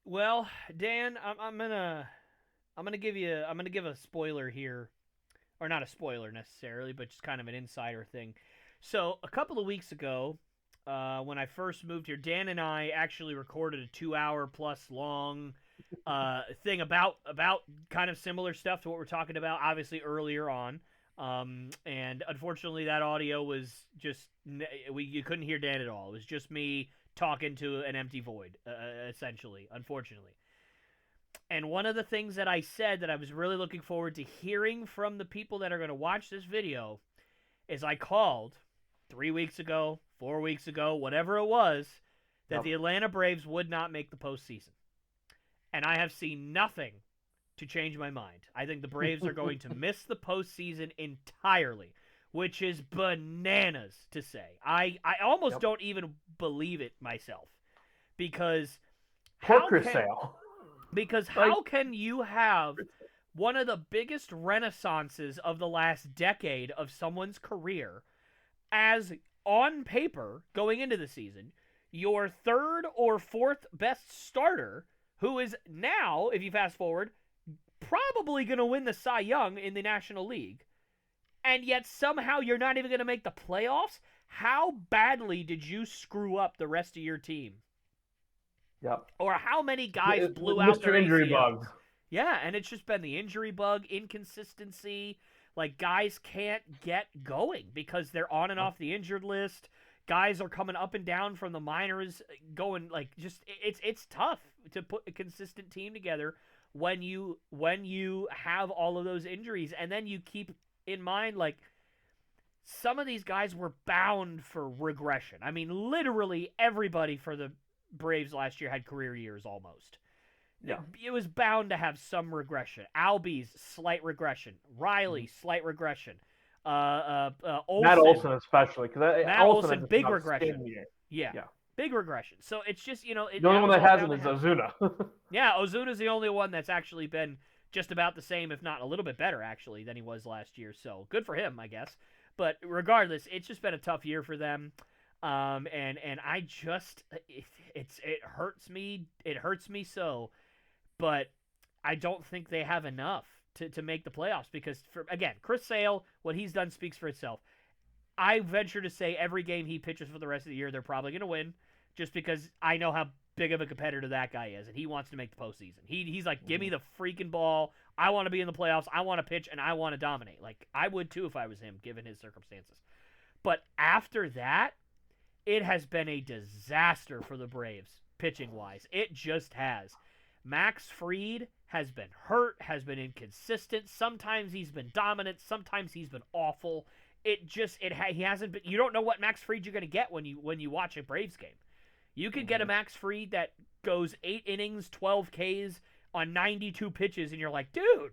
Well, Dan, I'm gonna give a spoiler here, or not a spoiler necessarily, but just kind of an insider thing. So a couple of weeks ago, when I first moved here, Dan and I actually recorded a 2-hour plus long thing about kind of similar stuff to what we're talking about, obviously earlier on. And unfortunately, that audio was just you couldn't hear Dan at all. It was just me talking to an empty void, essentially, unfortunately. And one of the things that I said that I was really looking forward to hearing from the people that are going to watch this video is I called 3 weeks ago, 4 weeks ago, whatever it was, that the Atlanta Braves would not make the postseason. And I have seen nothing to change my mind. I think the Braves are going to miss the postseason entirely, which is bananas to say. I almost don't even believe it myself, because how can you have one of the biggest renaissances of the last decade of someone's career as, on paper, going into the season, your third or fourth best starter, who is now, if you fast forward, probably going to win the Cy Young in the National League, and yet somehow you're not even going to make the playoffs? How badly did you screw up the rest of your team? Yep. Or how many guys blew out their injury ACL? bug. Yeah, and it's just been the injury bug, inconsistency. Like, guys can't get going because they're on and off the injured list. Guys are coming up and down from the minors, going like just it's tough to put a consistent team together when you have all of those injuries, and then you keep in mind like some of these guys were bound for regression. I mean, literally everybody for the Braves last year had career years almost. Yeah. It was bound to have some regression. Albies, slight regression. Riley, slight regression. Olsen, Matt Olson especially, because Matt Olson, big regression. Year. Yeah, big regression. So it's just, the only one that hasn't is Ozuna. Yeah, Ozuna's the only one that's actually been just about the same, if not a little bit better, actually, than he was last year. So good for him, I guess. But regardless, it's just been a tough year for them. And I just it hurts me. It hurts me so. But I don't think they have enough to make the playoffs because, again, Chris Sale, what he's done speaks for itself. I venture to say every game he pitches for the rest of the year, they're probably going to win just because I know how big of a competitor that guy is, and he wants to make the postseason. He's like, give me the freaking ball. I want to be in the playoffs. I want to pitch, and I want to dominate. Like, I would too if I was him, given his circumstances. But after that, it has been a disaster for the Braves, pitching-wise. It just has. Max Fried has been hurt, has been inconsistent. Sometimes he's been dominant. Sometimes he's been awful. He hasn't been. You don't know what Max Fried you're going to get when you watch a Braves game. You could get a Max Fried that goes 8 innings, 12 Ks on 92 pitches, and you're like, dude,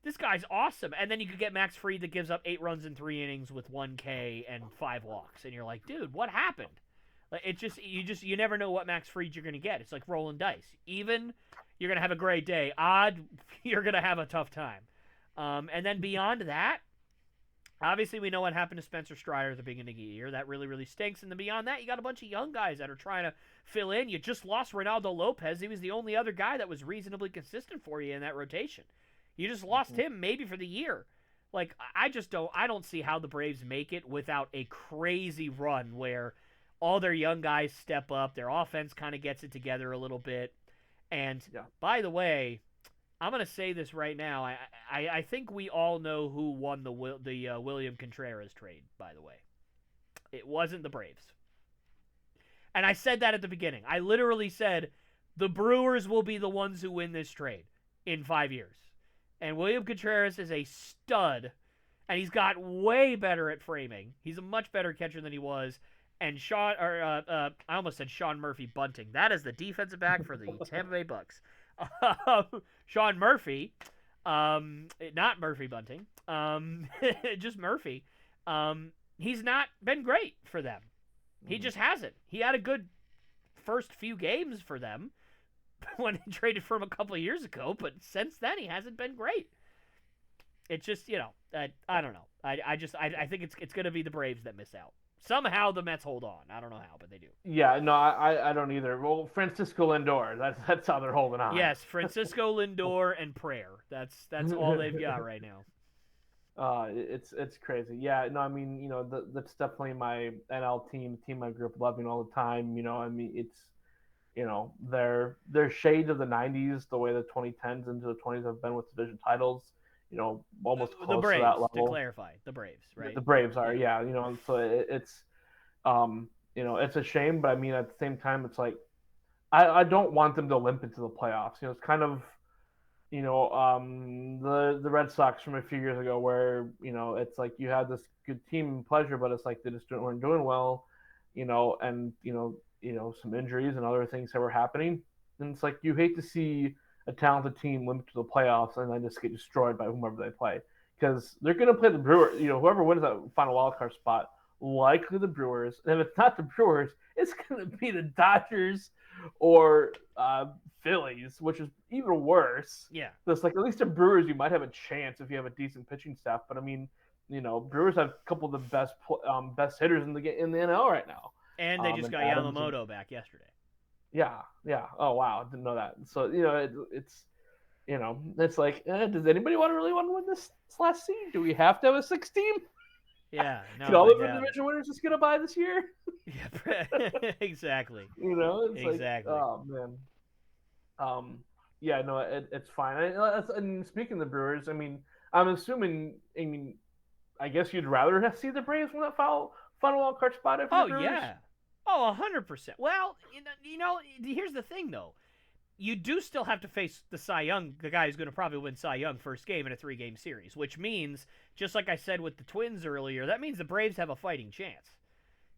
this guy's awesome. And then you could get Max Fried that gives up 8 runs in 3 innings with 1 K and 5 walks, and you're like, dude, what happened? Like you never know what Max Fried you're going to get. It's like rolling dice. Even you're going to have a great day. Odd, you're going to have a tough time. And then beyond that, obviously we know what happened to Spencer Strider at the beginning of the year. That really, really stinks. And then beyond that, you got a bunch of young guys that are trying to fill in. You just lost Ronaldo Lopez. He was the only other guy that was reasonably consistent for you in that rotation. You just lost him maybe for the year. Like, I don't see how the Braves make it without a crazy run where all their young guys step up, their offense kind of gets it together a little bit. And by the way, I'm going to say this right now. I think we all know who won the William Contreras trade, by the way. It wasn't the Braves. And I said that at the beginning. I literally said the Brewers will be the ones who win this trade in 5 years. And William Contreras is a stud, and he's got way better at framing. He's a much better catcher than he was. And I almost said Sean Murphy Bunting. That is the defensive back for the Tampa Bay Bucks. Sean Murphy, not Murphy Bunting, just Murphy. He's not been great for them. He just hasn't. He had a good first few games for them when he traded for him a couple of years ago, but since then he hasn't been great. It's just, I don't know. I think it's going to be the Braves that miss out. Somehow the Mets hold on. I don't know how, but they do. Yeah, no, I don't either. Well, Francisco Lindor, that's how they're holding on. Yes, Francisco Lindor and prayer. That's all they've got right now. It's crazy. Yeah, no, I mean, that's definitely my NL team I grew up loving all the time. I mean, it's, they're shades of the 90s, the way the 2010s into the 20s have been with division titles. Almost close the Braves, to that level. To clarify, the Braves, right? The Braves are, yeah. So it's a shame, but I mean, at the same time, it's like I don't want them to limp into the playoffs. It's kind of, the Red Sox from a few years ago, where it's like you had this good team and pleasure, but it's like they just weren't doing well, and some injuries and other things that were happening, and it's like you hate to see a talented team limp to the playoffs and then just get destroyed by whomever they play, because they're going to play the Brewers. Whoever wins that final wildcard spot, likely the Brewers. And if it's not the Brewers, it's going to be the Dodgers or Phillies, which is even worse. Yeah. So it's like, at least the Brewers, you might have a chance if you have a decent pitching staff. But I mean, Brewers have a couple of the best hitters in the NL right now. And they just got Yamamoto back yesterday. Yeah. Oh wow, I didn't know that. So it's like, does anybody really want to win this last seed? Do we have to have a 6 team? Yeah, no. Can all the division winners just get a bye this year? Yeah, exactly. It's exactly. Like, oh man. Yeah, no, it's fine. And speaking of the Brewers, I mean, I'm assuming. I mean, I guess you'd rather see the Braves win that final wild card spot if you're Oh the Brewers. yeah. Oh, 100%. Well, here's the thing though. You do still have to face the Cy Young, the guy who's going to probably win Cy Young first game in a 3-game series, which means, just like I said with the Twins earlier, that means the Braves have a fighting chance.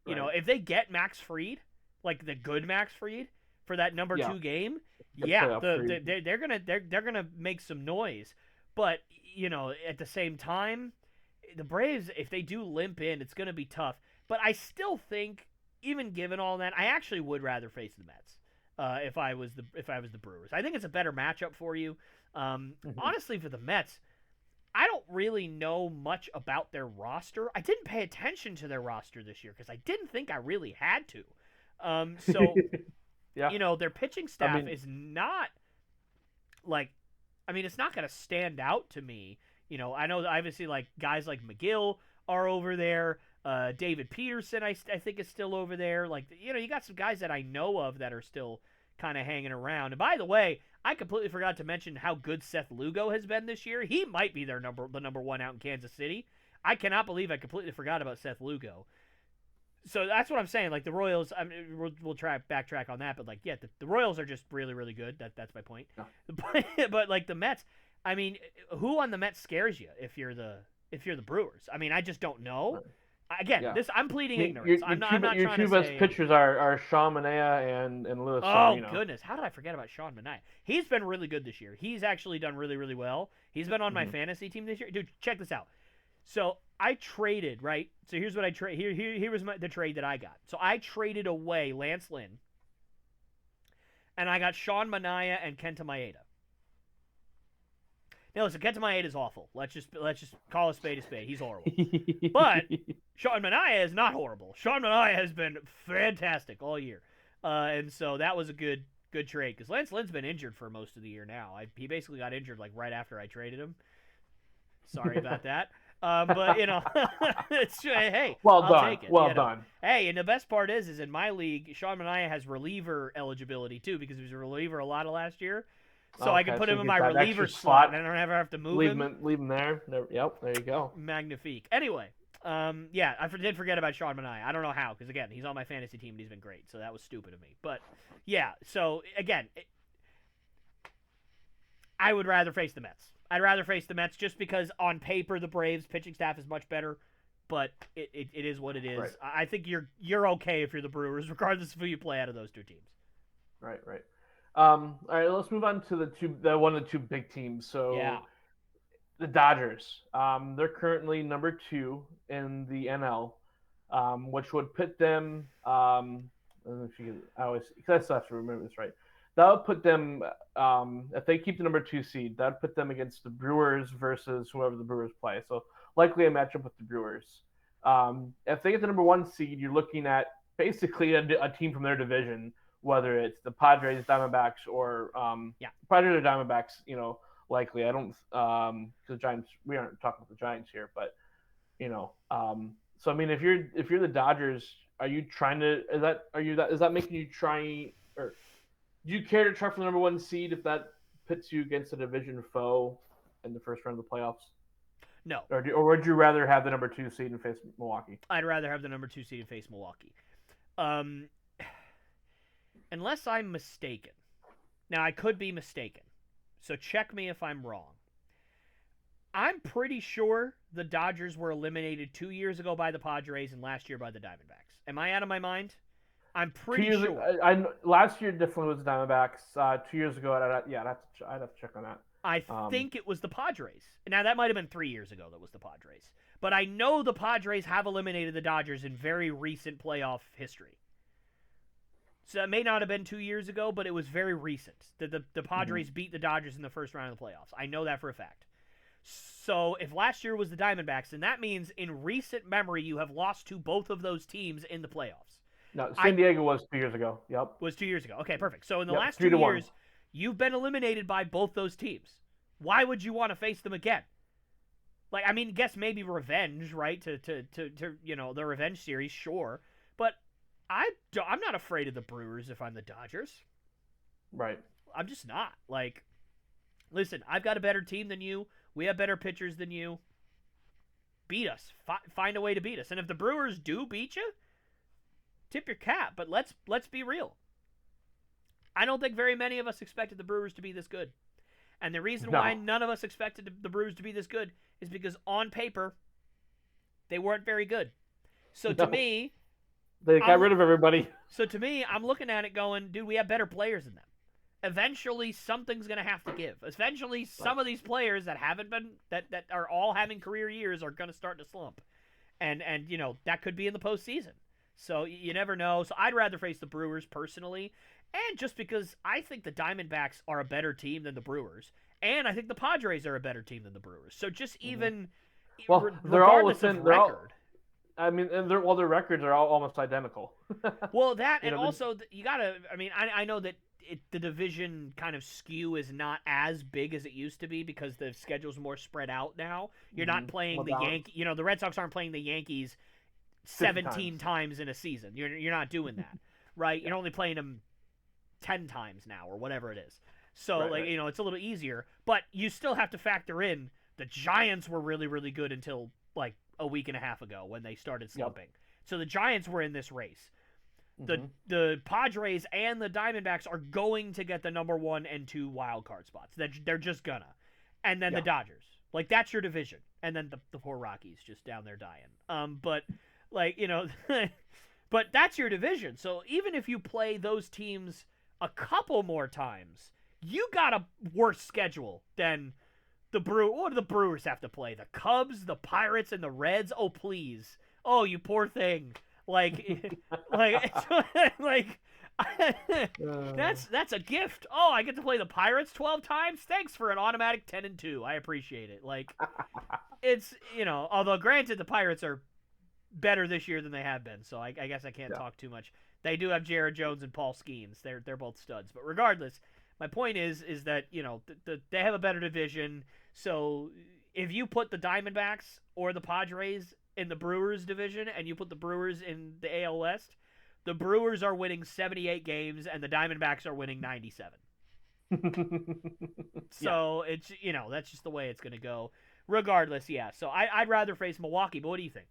You know, if they get Max Fried, like the good Max Fried, for that number 2 game, yeah, they're gonna make some noise. But at the same time, the Braves, if they do limp in, it's gonna be tough. But I still think, even given all that, I actually would rather face the Mets. If I was the Brewers, I think it's a better matchup for you. Honestly, for the Mets, I don't really know much about their roster. I didn't pay attention to their roster this year because I didn't think I really had to. So, yeah. Their pitching staff is not like, it's not going to stand out to me. I know that obviously like guys like McGill are over there. David Peterson, I think, is still over there. Like, you got some guys that I know of that are still kind of hanging around. And by the way, I completely forgot to mention how good Seth Lugo has been this year. He might be the number 1 out in Kansas City. I cannot believe I completely forgot about Seth Lugo. So that's what I'm saying. Like the Royals, we'll backtrack on that, but like, yeah, the Royals are just really, really good. That's my point. Yeah. But like the Mets, who on the Mets scares you if you're the Brewers? I just don't know. Right. Again, I'm pleading ignorance. I'm not trying to say. Your two best pitchers are Sean Manaea and Luis. Oh goodness, how did I forget about Sean Manaea? He's been really good this year. He's actually done really, really well. He's been on my fantasy team this year. Dude, check this out. So I traded, right? So here's what I trade. Here was the trade that I got. So I traded away Lance Lynn, and I got Sean Manaea and Kenta Maeda. Now listen, Kenta Maeda is awful. Let's just call a spade a spade. He's horrible. But Sean Manaea is not horrible. Sean Manaea has been fantastic all year, and so that was a good trade because Lance Lynn's been injured for most of the year now. He basically got injured like right after I traded him. Sorry about that. But it's hey, well I'll done. take it. Well done. Hey, and the best part is in my league, Sean Manaea has reliever eligibility too because he was a reliever a lot of last year. So I can put him in my reliever slot, and I don't ever have to move him. Leave him there. Yep, there you go. Magnifique. Anyway, yeah, I did forget about Sean Manaea. I don't know how, because again, he's on my fantasy team and he's been great. So that was stupid of me. But yeah, so again, I would rather face the Mets. I'd rather face the Mets just because on paper the Braves pitching staff is much better, but it is what it is. Right. I think you're okay if you're the Brewers, regardless of who you play out of those two teams. Right. All right, let's move on to the one of the two big teams. So yeah. The Dodgers. They're currently number 2 in the NL, which would put them. I don't know if you because I still have to remember this right. That would put them, if they keep the number 2 seed, that would put them against the Brewers versus whoever the Brewers play. So likely a matchup with the Brewers. If they get the number 1 seed, you're looking at basically a team from their division, whether it's the Padres, Diamondbacks, or Padres or Diamondbacks. Likely. I don't because the Giants. We aren't talking about the Giants here, but So if you're the Dodgers, are you trying to? Is that making you try or? Do you care to try for the number 1 seed if that pits you against a division foe in the first round of the playoffs? No. Or would you rather have the number 2 seed and face Milwaukee? I'd rather have the number 2 seed and face Milwaukee. Unless I'm mistaken. Now, I could be mistaken. So check me if I'm wrong. I'm pretty sure the Dodgers were eliminated 2 years ago by the Padres and last year by the Diamondbacks. Am I out of my mind? I'm pretty sure. Last year definitely was the Diamondbacks. 2 years ago, I'd have to check on that. I think it was the Padres. Now, that might have been 3 years ago that was the Padres. But I know the Padres have eliminated the Dodgers in very recent playoff history. So it may not have been 2 years ago, but it was very recent that the Padres beat the Dodgers in the first round of the playoffs. I know that for a fact. So if last year was the Diamondbacks, then that means in recent memory you have lost to both of those teams in the playoffs. No, San Diego was 2 years ago. Yep. Was 2 years ago. Okay, perfect. So in the last 2 years, you've been eliminated by both those teams. Why would you want to face them again? Like, guess maybe revenge, right? To the revenge series, sure. But I'm not afraid of the Brewers if I'm the Dodgers. Right. I'm just not. Like, listen, I've got a better team than you. We have better pitchers than you. Beat us. Find a way to beat us. And if the Brewers do beat you, tip your cap. But let's be real. I don't think very many of us expected the Brewers to be this good. And the reason why none of us expected the Brewers to be this good is because on paper, they weren't very good. So to me, they got rid of everybody. So to me, I'm looking at it going, dude, we have better players than them. Eventually, something's going to have to give. Eventually, some of these players that haven't been that are all having career years are going to start to slump, and that could be in the postseason. So you never know. So I'd rather face the Brewers personally, and just because I think the Diamondbacks are a better team than the Brewers, and I think the Padres are a better team than the Brewers. So just even they're all within of record. Their records are all almost identical. Well, that and also you gotta. I mean, I know that the division kind of skew is not as big as it used to be because the schedule's more spread out now. You're not playing the Yankees. The Red Sox aren't playing the Yankees 17 times in a season. You're not doing that, right? You're only playing them 10 times now or whatever it is. So it's a little easier, but you still have to factor in the Giants were really, really good until like a week and a half ago when they started slumping. Yep. So the Giants were in this race. The Padres and the Diamondbacks are going to get the number 1 and 2 wild card spots. They're just gonna. And then the Dodgers. Like, that's your division. And then the poor Rockies just down there dying. But but that's your division. So even if you play those teams a couple more times, you got a worse schedule than what do the Brewers have to play? The Cubs, the Pirates, and the Reds? Oh, please. Oh, you poor thing. That's a gift. Oh, I get to play the Pirates 12 times? Thanks for an automatic 10-2. I appreciate it. It's, although granted the Pirates are better this year than they have been, so I guess I can't talk too much. They do have Jared Jones and Paul Skeens. They're both studs. But regardless, my point is that, they have a better division. So if you put the Diamondbacks or the Padres in the Brewers division and you put the Brewers in the AL West, the Brewers are winning 78 games and the Diamondbacks are winning 97. So it's, that's just the way it's going to go. Regardless, yeah. So I'd rather face Milwaukee, but what do you think?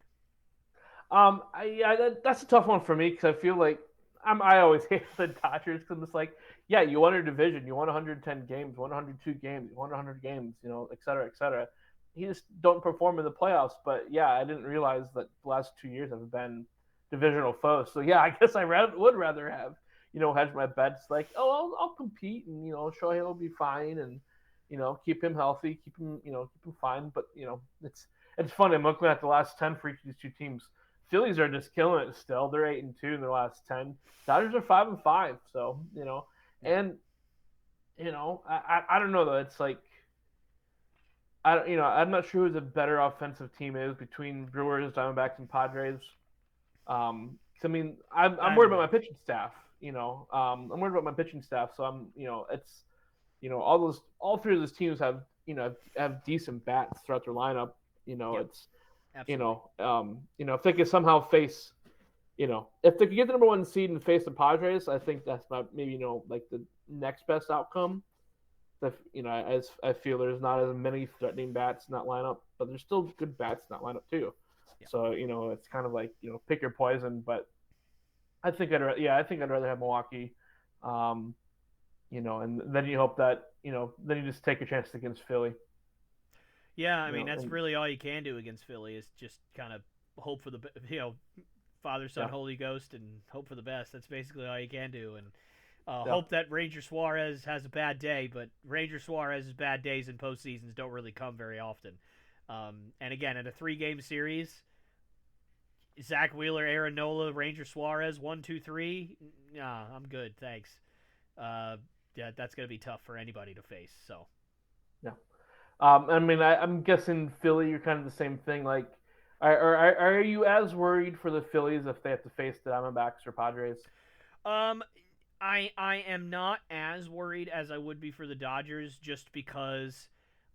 That's a tough one for me because I feel like I always hate the Dodgers because it's like, you won your division, you won 110 games, won 102 games, you won 100 games, et cetera, et cetera. You just don't perform in the playoffs. But I didn't realize that the last 2 years have been divisional foes. So I guess I would rather have hedge my bets like, I'll compete and Shohei will be fine and keep him healthy, keep him fine. But it's funny. I'm looking at the last 10 for each of these two teams. Phillies are just killing it still. They're 8-2 in their last 10. Dodgers are 5-5. So and I don't know though. It's like I'm not sure who the better offensive team is between Brewers, Diamondbacks, and Padres. I'm worried about my pitching staff. I'm worried about my pitching staff. So I'm it's all three of those teams have have decent bats throughout their lineup. It's if they could somehow face, if they could get the number 1 seed and face the Padres, I think that's maybe like the next best outcome. As I feel there's not as many threatening bats in that lineup, but there's still good bats in that lineup too. Yeah. So it's kind of like pick your poison. But I think I'd rather have Milwaukee. And then you hope that then you just take a chance against Philly. Yeah, I mean that's really all you can do against Philly is just kind of hope for the Father, Son, Holy Ghost, and hope for the best. That's basically all you can do, and hope that Ranger Suarez has a bad day. But Ranger Suarez's bad days in postseasons don't really come very often. And again, in a 3-game series, Zach Wheeler, Aaron Nola, Ranger Suarez, 1, 2, 3. Nah, I'm good, thanks. That's gonna be tough for anybody to face. So. Yeah. I'm guessing Philly, you're kind of the same thing. Like, are you as worried for the Phillies if they have to face the Diamondbacks or Padres? I am not as worried as I would be for the Dodgers, just because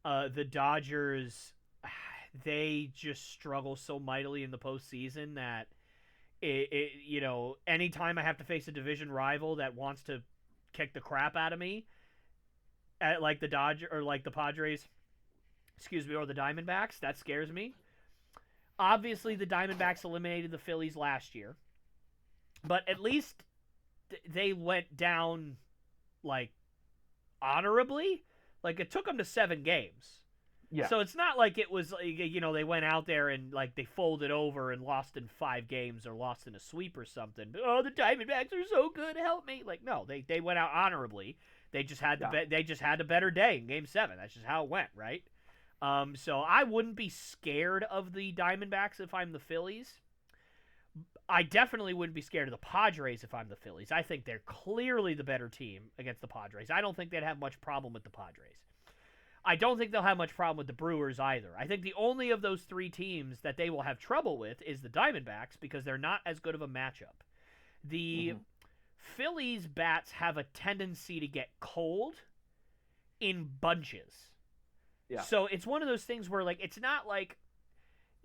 the Dodgers, they just struggle so mightily in the postseason that anytime I have to face a division rival that wants to kick the crap out of me, like the Padres. excuse me, or the Diamondbacks. That scares me. Obviously, the Diamondbacks eliminated the Phillies last year, but at least they went down, like, honorably. Like, it took them to 7 games. Yeah. So it's not like it was, they went out there and, like, they folded over and lost in 5 games or lost in a sweep or something. But, oh, the Diamondbacks are so good, help me. Like, no, they went out honorably. They just had a better day in Game 7. That's just how it went, right? So I wouldn't be scared of the Diamondbacks if I'm the Phillies. I definitely wouldn't be scared of the Padres if I'm the Phillies. I think they're clearly the better team against the Padres. I don't think they'd have much problem with the Padres. I don't think they'll have much problem with the Brewers either. I think the only of those 3 teams that they will have trouble with is the Diamondbacks because they're not as good of a matchup. The Phillies bats have a tendency to get cold in bunches. Yeah. So it's one of those things where, like, it's not like,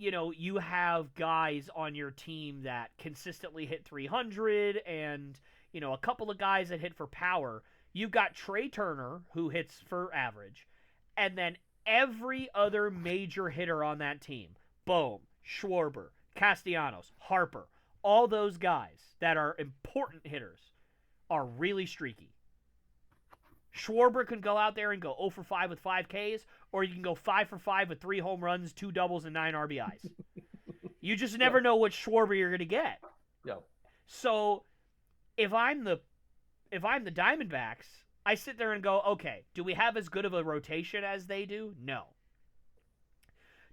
you have guys on your team that consistently hit 300 and, a couple of guys that hit for power. You've got Trey Turner, who hits for average, and then every other major hitter on that team, Bohm, Schwarber, Castellanos, Harper, all those guys that are important hitters are really streaky. Schwarber can go out there and go 0 for 5 with 5 Ks, or you can go 5 for 5 with 3 home runs, 2 doubles, and 9 RBIs. You just never know what Schwarber you're going to get. Yep. So if I'm the Diamondbacks, I sit there and go, okay, do we have as good of a rotation as they do? No.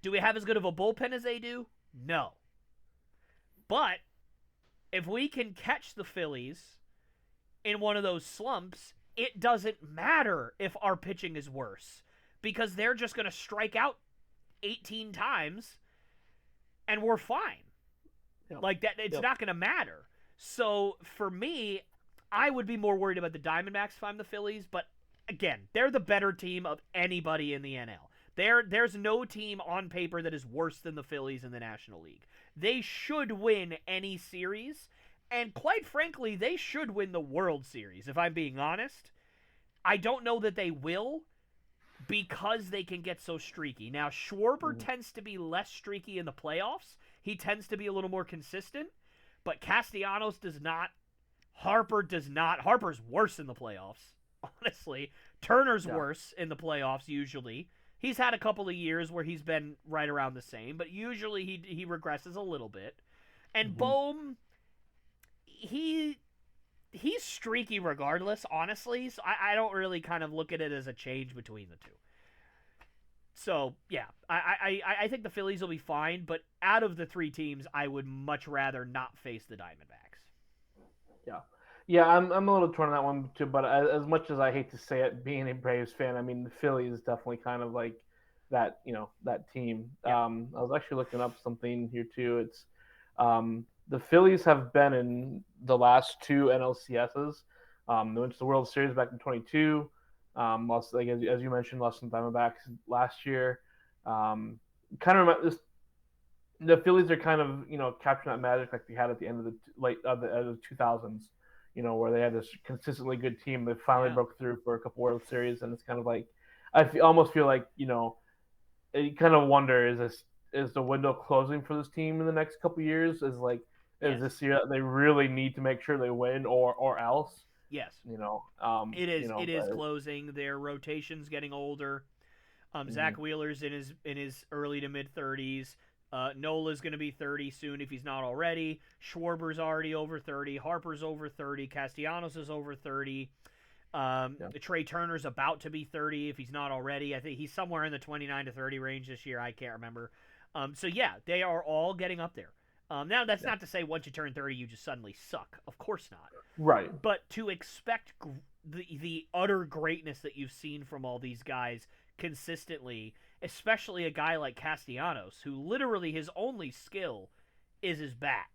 Do we have as good of a bullpen as they do? No. But if we can catch the Phillies in one of those slumps, it doesn't matter if our pitching is worse because they're just going to strike out 18 times and we're fine. Yep. Like that, it's not going to matter. So for me, I would be more worried about the Diamondbacks if I'm the Phillies, but again, they're the better team of anybody in the NL. There's no team on paper that is worse than the Phillies in the National League. They should win any series, and quite frankly, they should win the World Series, if I'm being honest. I don't know that they will because they can get so streaky. Now, Schwarber tends to be less streaky in the playoffs. He tends to be a little more consistent, but Castellanos does not. Harper does not. Harper's worse in the playoffs, honestly. Turner's worse in the playoffs usually. He's had a couple of years where he's been right around the same, but usually he regresses a little bit. And Bohm, he's streaky regardless, honestly. So I don't really kind of look at it as a change between the two. So, yeah, I think the Phillies will be fine, but out of the 3 teams, I would much rather not face the Diamondbacks. Yeah, I'm a little torn on that one too. But as much as I hate to say it, being a Braves fan, I mean the Phillies is definitely kind of like that, that team. Yeah. I was actually looking up something here too. It's the Phillies have been in the last 2 NLCSs. They went to the World Series back in 22. Lost, like as you mentioned, lost some Diamondbacks last year. Kind of remember this. The Phillies are kind of capturing that magic like they had at the end of the 2000s. Where they had this consistently good team that finally broke through for a couple World Series, and it's kind of like almost feel like you kind of wonder is the window closing for this team in the next couple years? Is this year that they really need to make sure they win or else? Yes, it is. It is closing. Their rotation's getting older. Zach Wheeler's in his early to mid 30s. Nola's going to be 30 soon if he's not already. Schwarber's already over 30. Harper's over 30. Castellanos is over 30. Trey Turner's about to be 30 if he's not already. I think he's somewhere in the 29 to 30 range this year. I can't remember. So, yeah, they are all getting up there. Now, that's not to say once you turn 30, you just suddenly suck. Of course not. Right. But to expect the utter greatness that you've seen from all these guys consistently, especially a guy like Castellanos, who literally his only skill is his bat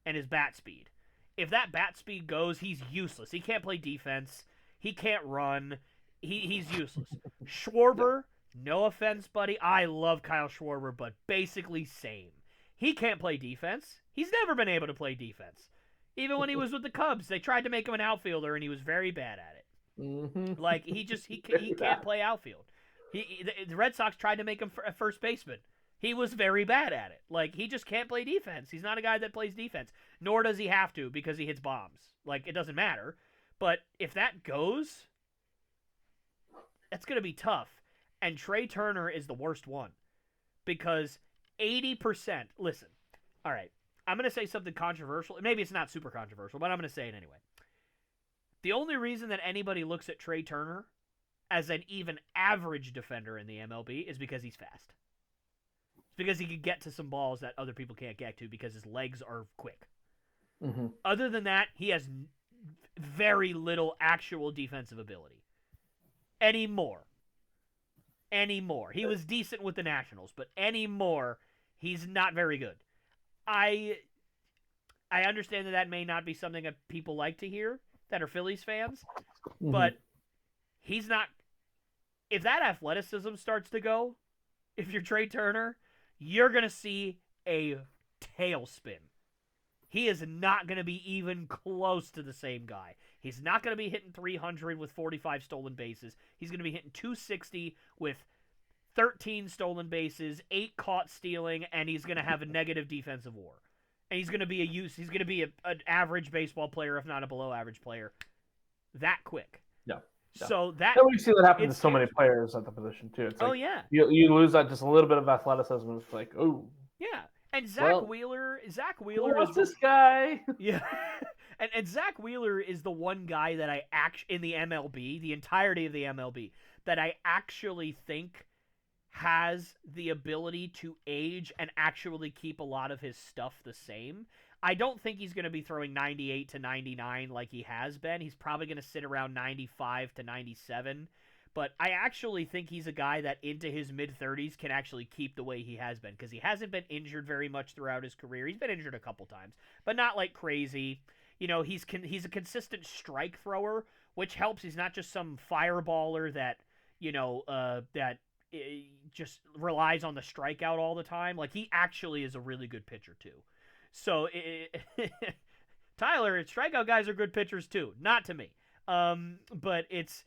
and his bat speed. If that bat speed goes, he's useless. He can't play defense. He can't run. He's useless. Schwarber, no offense, buddy. I love Kyle Schwarber, but basically same. He can't play defense. He's never been able to play defense. Even when he was with the Cubs, they tried to make him an outfielder, and he was very bad at it. Like, he can't play outfield. The Red Sox tried to make him a first baseman. He was very bad at it. Like, he just can't play defense. He's not a guy that plays defense. Nor does he have to because he hits bombs. Like, it doesn't matter. But if that goes, that's going to be tough. And Trey Turner is the worst one. Because 80%, listen, all right, I'm going to say something controversial. Maybe it's not super controversial, but I'm going to say it anyway. The only reason that anybody looks at Trey Turner as an even average defender in the MLB is because he's fast. It's because he can get to some balls that other people can't get to because his legs are quick. Mm-hmm. Other than that, he has very little actual defensive ability. Anymore. He was decent with the Nationals, but anymore, he's not very good. I understand that may not be something that people like to hear that are Phillies fans, but he's not. If that athleticism starts to go, if you're Trey Turner, you're going to see a tailspin. He is not going to be even close to the same guy. He's not going to be hitting 300 with 45 stolen bases. He's going to be hitting 260 with 13 stolen bases, 8 caught stealing, and he's going to have a negative defensive WAR. And he's going to be an average baseball player, if not a below average player, that quick. Yeah. So that we see that happen to so many players at the position too. It's like, yeah, you lose that just a little bit of athleticism. It's like, oh yeah. And Zach Wheeler what's this guy? Yeah, and Zach Wheeler is the one guy that in the MLB, the entirety of the MLB, that I actually think has the ability to age and actually keep a lot of his stuff the same. I don't think he's going to be throwing 98 to 99 like he has been. He's probably going to sit around 95 to 97. But I actually think he's a guy that into his mid-30s can actually keep the way he has been because he hasn't been injured very much throughout his career. He's been injured a couple times, but not like crazy. You know, he's a consistent strike thrower, which helps. He's not just some fireballer that, just relies on the strikeout all the time. Like, he actually is a really good pitcher, too. So, Tyler, strikeout guys are good pitchers, too. Not to me. But it's,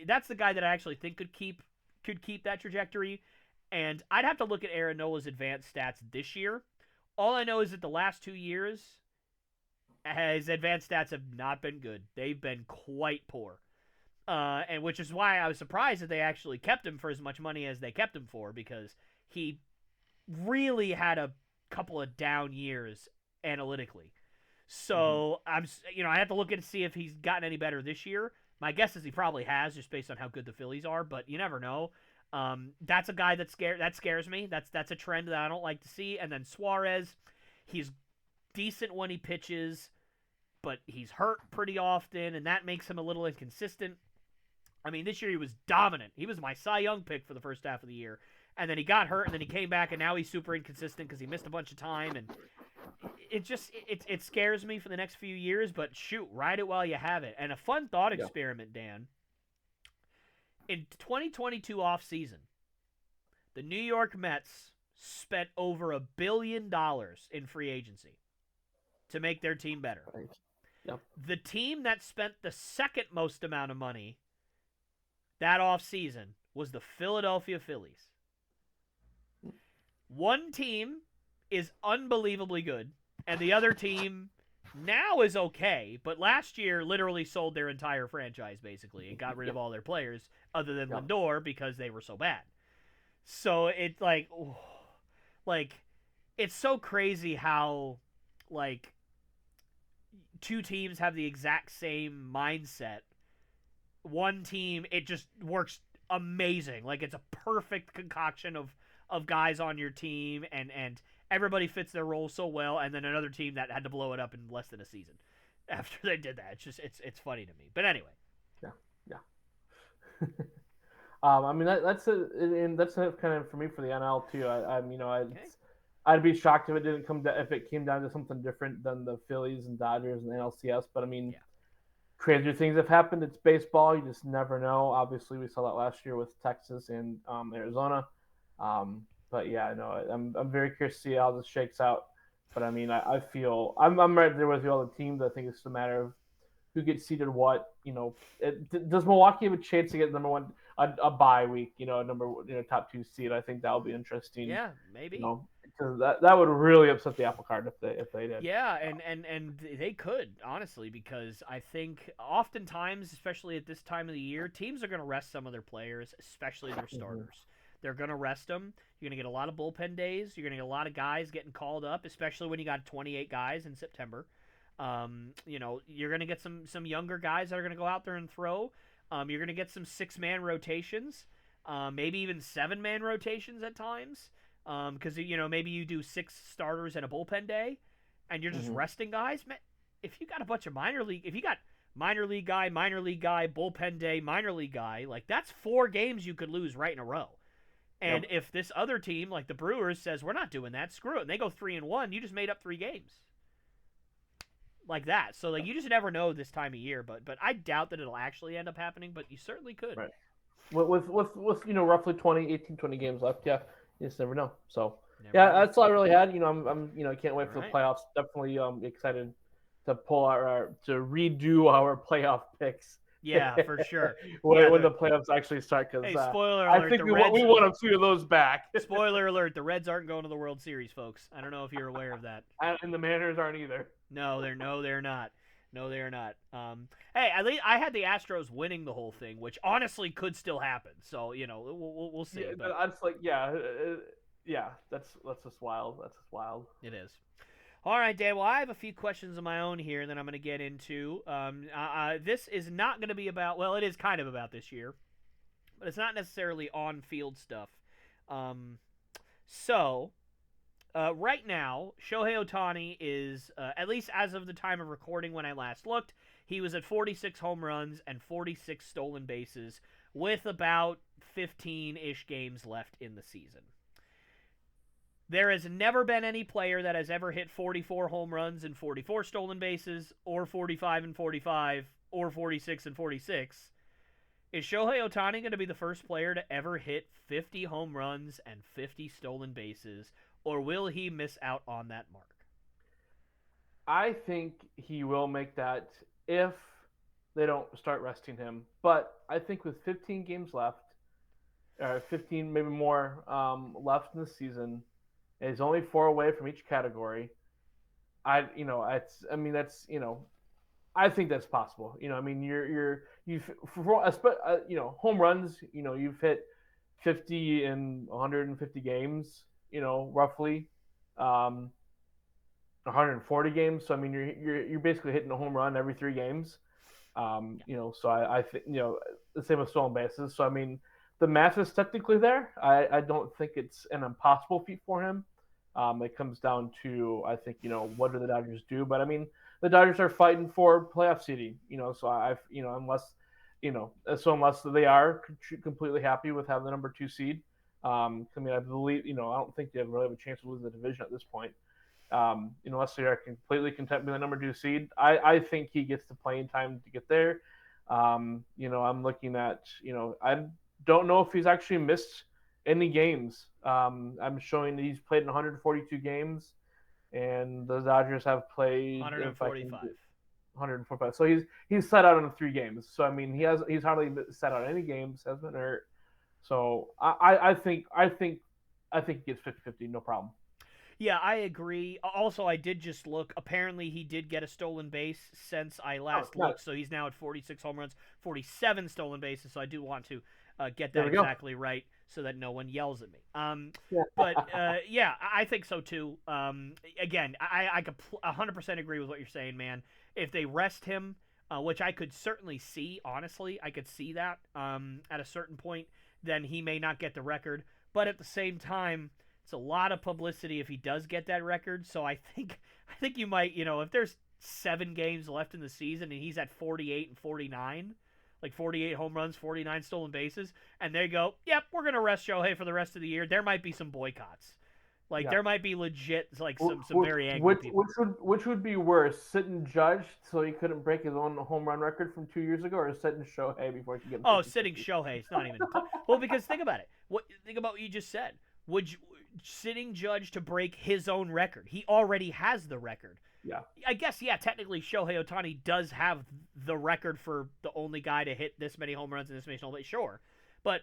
that's the guy that I actually think could keep that trajectory. And I'd have to look at Aaron Nola's advanced stats this year. All I know is that the last 2 years, his advanced stats have not been good. They've been quite poor. And which is why I was surprised that they actually kept him for as much money as they kept him for, because he really had a couple of down years analytically. So I have to look and see if he's gotten any better this year. My guess is he probably has, just based on how good the Phillies are, but you never know. That's a guy that scares me. That's a trend that I don't like to see. And then Suarez, he's decent when he pitches, but he's hurt pretty often, and that makes him a little inconsistent. I mean, this year he was dominant. He was my Cy Young pick for the first half of the year. And then he got hurt, and then he came back, and now he's super inconsistent because he missed a bunch of time. And it scares me for the next few years, but shoot, ride it while you have it. And a fun thought experiment, Dan. In 2022 offseason, the New York Mets spent over $1 billion in free agency to make their team better. Right. Yep. The team that spent the second most amount of money that offseason was the Philadelphia Phillies. One team is unbelievably good, and the other team now is okay, but last year literally sold their entire franchise, basically, and got rid of all their players other than Lindor because they were so bad. So it's it's so crazy how, two teams have the exact same mindset. One team, it just works amazing. Like, it's a perfect concoction of guys on your team, and everybody fits their role so well, and then another team that had to blow it up in less than a season after they did that. It's just, it's funny to me. But anyway. Yeah. I mean, that's kind of for me for the NL too. I'd be shocked if it came down to something different than the Phillies and Dodgers and the NLCS. But I mean, crazier things have happened. It's baseball. You just never know. Obviously, we saw that last year with Texas and Arizona. But yeah, no, I'm very curious to see how this shakes out. But I mean, I feel I'm right there with you all the teams. I think it's just a matter of who gets seeded what. Does Milwaukee have a chance to get number one? a bye week, a top 2 seed. I think that would be interesting. Yeah, maybe. Because that would really upset the apple cart if they did. Yeah, and they could, honestly, because I think oftentimes, especially at this time of the year, teams are going to rest some of their players, especially their starters. They're going to rest them. You're going to get a lot of bullpen days. You're going to get a lot of guys getting called up, especially when you got 28 guys in September. You're going to get some younger guys that are going to go out there and throw. You're going to get some 6-man rotations, maybe even 7-man rotations at times. Because maybe you do 6 starters and a bullpen day, and you're just resting guys. Man, if you got a bunch of minor league guy, bullpen day, minor league guy, like that's 4 games you could lose right in a row. And if this other team, like the Brewers, says we're not doing that, screw it, and they go 3-1, you just made up 3 games. Like that. So like you just never know this time of year, but I doubt that it'll actually end up happening, but you certainly could. Right. With roughly 20 games left, yeah. You just never know. So that's all I really had. I'm can't wait for the playoffs. Definitely excited to to redo our playoff picks. Yeah, for sure. when the playoffs actually start, because spoiler alert, I think we want a few of those back. Spoiler alert: the Reds aren't going to the World Series, folks. I don't know if you're aware of that. And the Mariners aren't either. No, they're not. No, they're not. Hey, at least I had the Astros winning the whole thing, which honestly could still happen. So we'll see. Yeah, but that's like that's just wild. That's just wild. It is. All right, Dan. Well, I have a few questions of my own here that I'm going to get into. This is not going to be about. Well, it is kind of about this year, but it's not necessarily on-field stuff. Right now, Shohei Ohtani is, at least as of the time of recording when I last looked, he was at 46 home runs and 46 stolen bases with about 15-ish games left in the season. There has never been any player that has ever hit 44 home runs and 44 stolen bases, or 45 and 45, or 46 and 46. Is Shohei Ohtani going to be the first player to ever hit 50 home runs and 50 stolen bases, or will he miss out on that mark? I think he will make that if they don't start resting him. But I think with 15 games left, or 15 maybe more left in the season, and he's only 4 away from each category. I think that's possible. Home runs. You've hit 50 in 150 games. Roughly 140 games. So you're basically hitting a home run every 3 games. So I think the same with stolen bases. So the math is technically there. I don't think it's an impossible feat for him. It comes down to, I think, what do the Dodgers do? But the Dodgers are fighting for playoff seeding. So unless they are completely happy with having the number 2 seed. I believe, I don't think they really have a chance to lose the division at this point. Unless they are completely content with the number 2 seed. I think he gets the playing time to get there. I'm looking at, I don't know if he's actually missed any games. I'm showing that he's played in 142 games, and the Dodgers have played 145. 145. So he's set out in 3 games. So he's hardly set out any games. Has been hurt. So I think he gets 50-50, no problem. Yeah, I agree. Also, I did just look. Apparently, he did get a stolen base since I last looked. So he's now at 46 home runs, 47 stolen bases. So I do want to get that exactly right so that no one yells at me. But I think so too. Again, I could 100% agree with what you're saying, man. If they rest him, which I could certainly see, honestly, I could see that at a certain point, then he may not get the record. But at the same time, it's a lot of publicity if he does get that record. So I think you might, if there's 7 games left in the season and he's at 48 and 49, like 48 home runs, 49 stolen bases, and they go, yep, we're going to rest Shohei for the rest of the year, there might be some boycotts. There might be legit, some very angry people. Which would be worse, sitting Judge so he couldn't break his own home run record from 2 years ago, or sitting Shohei before he could get him? Oh, sitting Shohei. It's not even. Well, because think about it. Think about what you just said. Sitting Judge to break his own record? He already has the record. Yeah. I guess, technically Shohei Ohtani does have the record for the only guy to hit this many home runs and this many stolen bases. Sure. but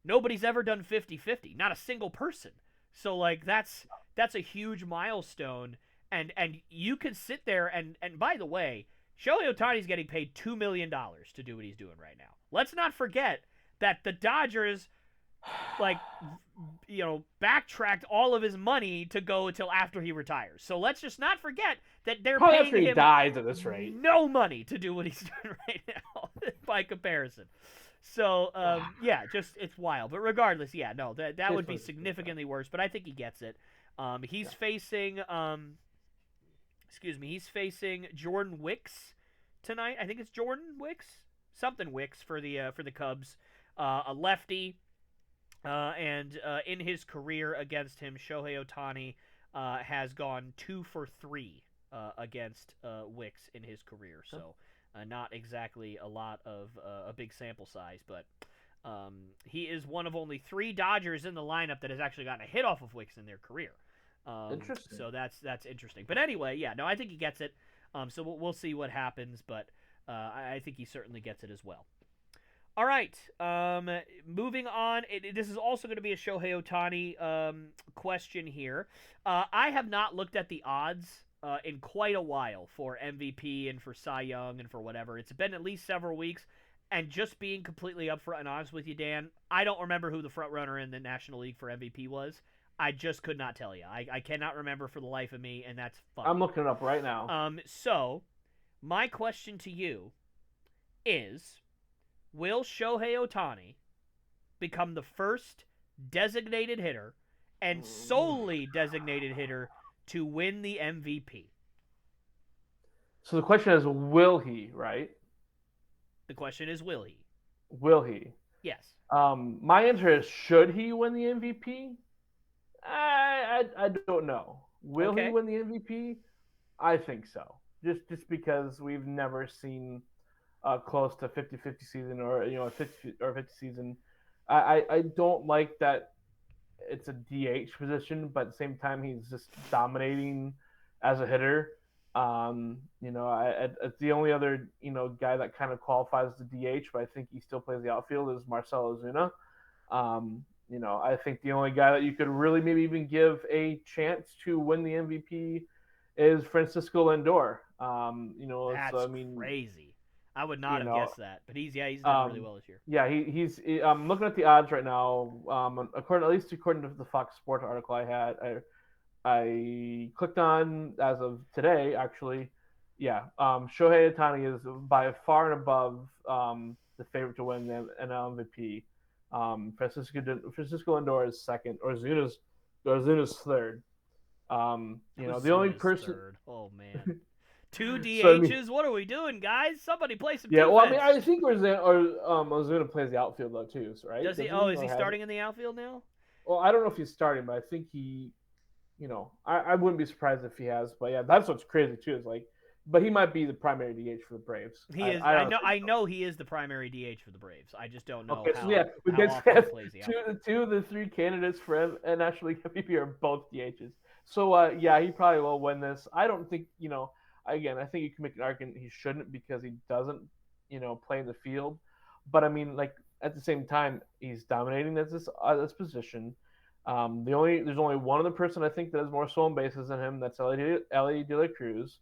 nobody's ever done 50-50. Not a single person. So like that's a huge milestone, and you can sit there and by the way, Shohei Ohtani's getting paid $2 million to do what he's doing right now. Let's not forget that the Dodgers, like, backtracked all of his money to go until after he retires. So let's just not forget that they're Probably paying after he him dies at this rate. no money to do what he's doing right now by comparison. So yeah, just it's wild. But regardless, yeah, no, that would be significantly worse. But I think he gets it. He's facing he's facing Jordan Wicks tonight. I think it's Jordan Wicks, something Wicks for the Cubs, a lefty. And in his career against him, Shohei Ohtani has gone 2 for 3 against Wicks in his career. So not exactly a lot of a big sample size, but he is one of only 3 Dodgers in the lineup that has actually gotten a hit off of Wicks in their career. Interesting. So that's interesting. But anyway, yeah, no, I think he gets it. So we'll see what happens, but I think he certainly gets it as well. All right, moving on. This is also going to be a Shohei Ohtani question here. I have not looked at the odds in quite a while for MVP and for Cy Young and for whatever. It's been at least several weeks, and just being completely upfront and honest with you, Dan, I don't remember who the front runner in the National League for MVP was. I just could not tell you. I cannot remember for the life of me, and that's fun. I'm looking it up right now. So, my question to you is, will Shohei Ohtani become the first designated hitter and solely designated hitter to win the MVP? So the question is, will he, right? The question is, will he? Will he? Yes. My answer is, should he win the MVP? I don't know. Will he win the MVP? I think so. Just because we've never seen close to 50-50 season or a 50 season. I don't like that it's a DH position, but at the same time he's just dominating as a hitter. It's the only other guy that kind of qualifies as the DH, but I think he still plays the outfield is Marcell Ozuna. I think the only guy that you could really maybe even give a chance to win the MVP is Francisco Lindor. That's crazy. I would not have guessed that, but he's done really well this year. Yeah, he's. I'm looking at the odds right now. According to the Fox Sports article I clicked on as of today, actually. Yeah, Shohei Ohtani is by far and above the favorite to win the NL MVP. Francisco Lindor is second, or Ozuna's third. The only person. Third. Oh man. 2 DHs. So, what are we doing, guys? Somebody play some defense. Well, I think Ozuna plays the outfield though too, right? Does he? Is he starting in the outfield now? Well, I don't know if he's starting, but I think he. I wouldn't be surprised if he has. But yeah, that's what's crazy too. Is but he might be the primary DH for the Braves. He is. I know he is the primary DH for the Braves. I just don't know. Okay, so yeah, we basically have two of the 3 candidates for National League MVP are both DHs. So yeah, he probably will win this. I don't think Again, I think you can make an argument he shouldn't because he doesn't, play in the field. But I mean, at the same time, he's dominating this position. There's only one other person I think that has more stolen bases than him. That's Ellie De La Cruz.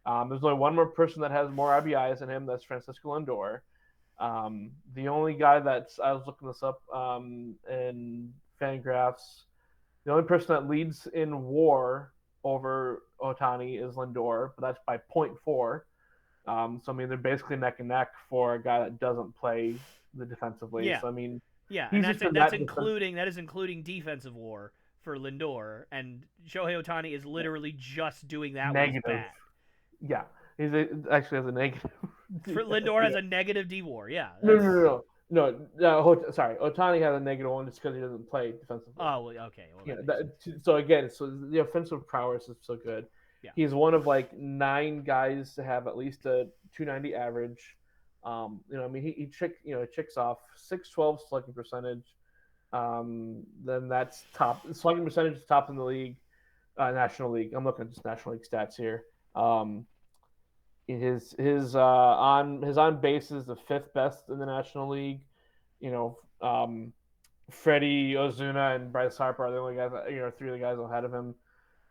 There's only one more person that has more RBIs than him. That's Francisco Lindor. The only guy I was looking this up in Fangraphs. The only person that leads in WAR over Ohtani is Lindor, but that's by 0.4. So they're basically neck and neck for a guy that doesn't play the defensively. Yeah. So yeah, and that's including defensive WAR for Lindor, and Shohei Ohtani is literally just doing that negative. With his bat. Yeah, he actually has a negative. For Lindor has a negative D WAR. Yeah. No, sorry. Ohtani has a negative one just because he doesn't play defensively. Oh, well, okay. Well, so the offensive prowess is so good. Yeah. He's one of 9 guys to have at least a 290 average. He checks off 612 slugging percentage. Then that's top. Slugging percentage is top in the league, National League. I'm looking at just National League stats here. His on base is the 5th best in the National League. Freddie, Ozuna, and Bryce Harper are the only guys, three of the guys ahead of him.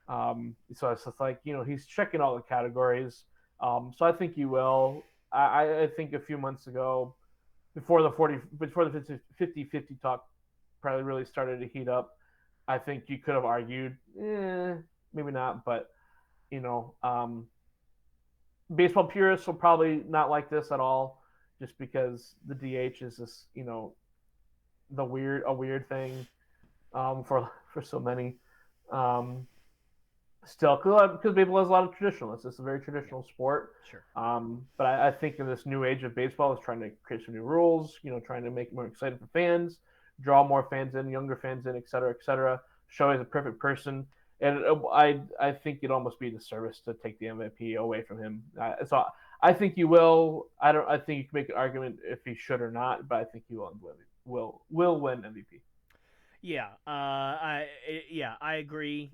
So it's just like, he's checking all the categories. So I think he will. I think a few months ago, before the 50-50 talk probably really started to heat up, I think you could have argued, maybe not, but you know, um, baseball purists will probably not like this at all, just because the DH is this, a weird thing for so many. Um, Still, because baseball has a lot of traditionalists. It's a very Yeah, traditional sport. sure. But I think in this new age of baseball, is trying to create some new rules. Trying to make it more exciting for fans, draw more fans in, younger fans in, et cetera, et cetera. Show he's a perfect person, and I think it'd almost be a disservice to take the MVP away from him. So I think you will. I think you can make an argument if he should or not, but I think he will win MVP. Yeah, I agree.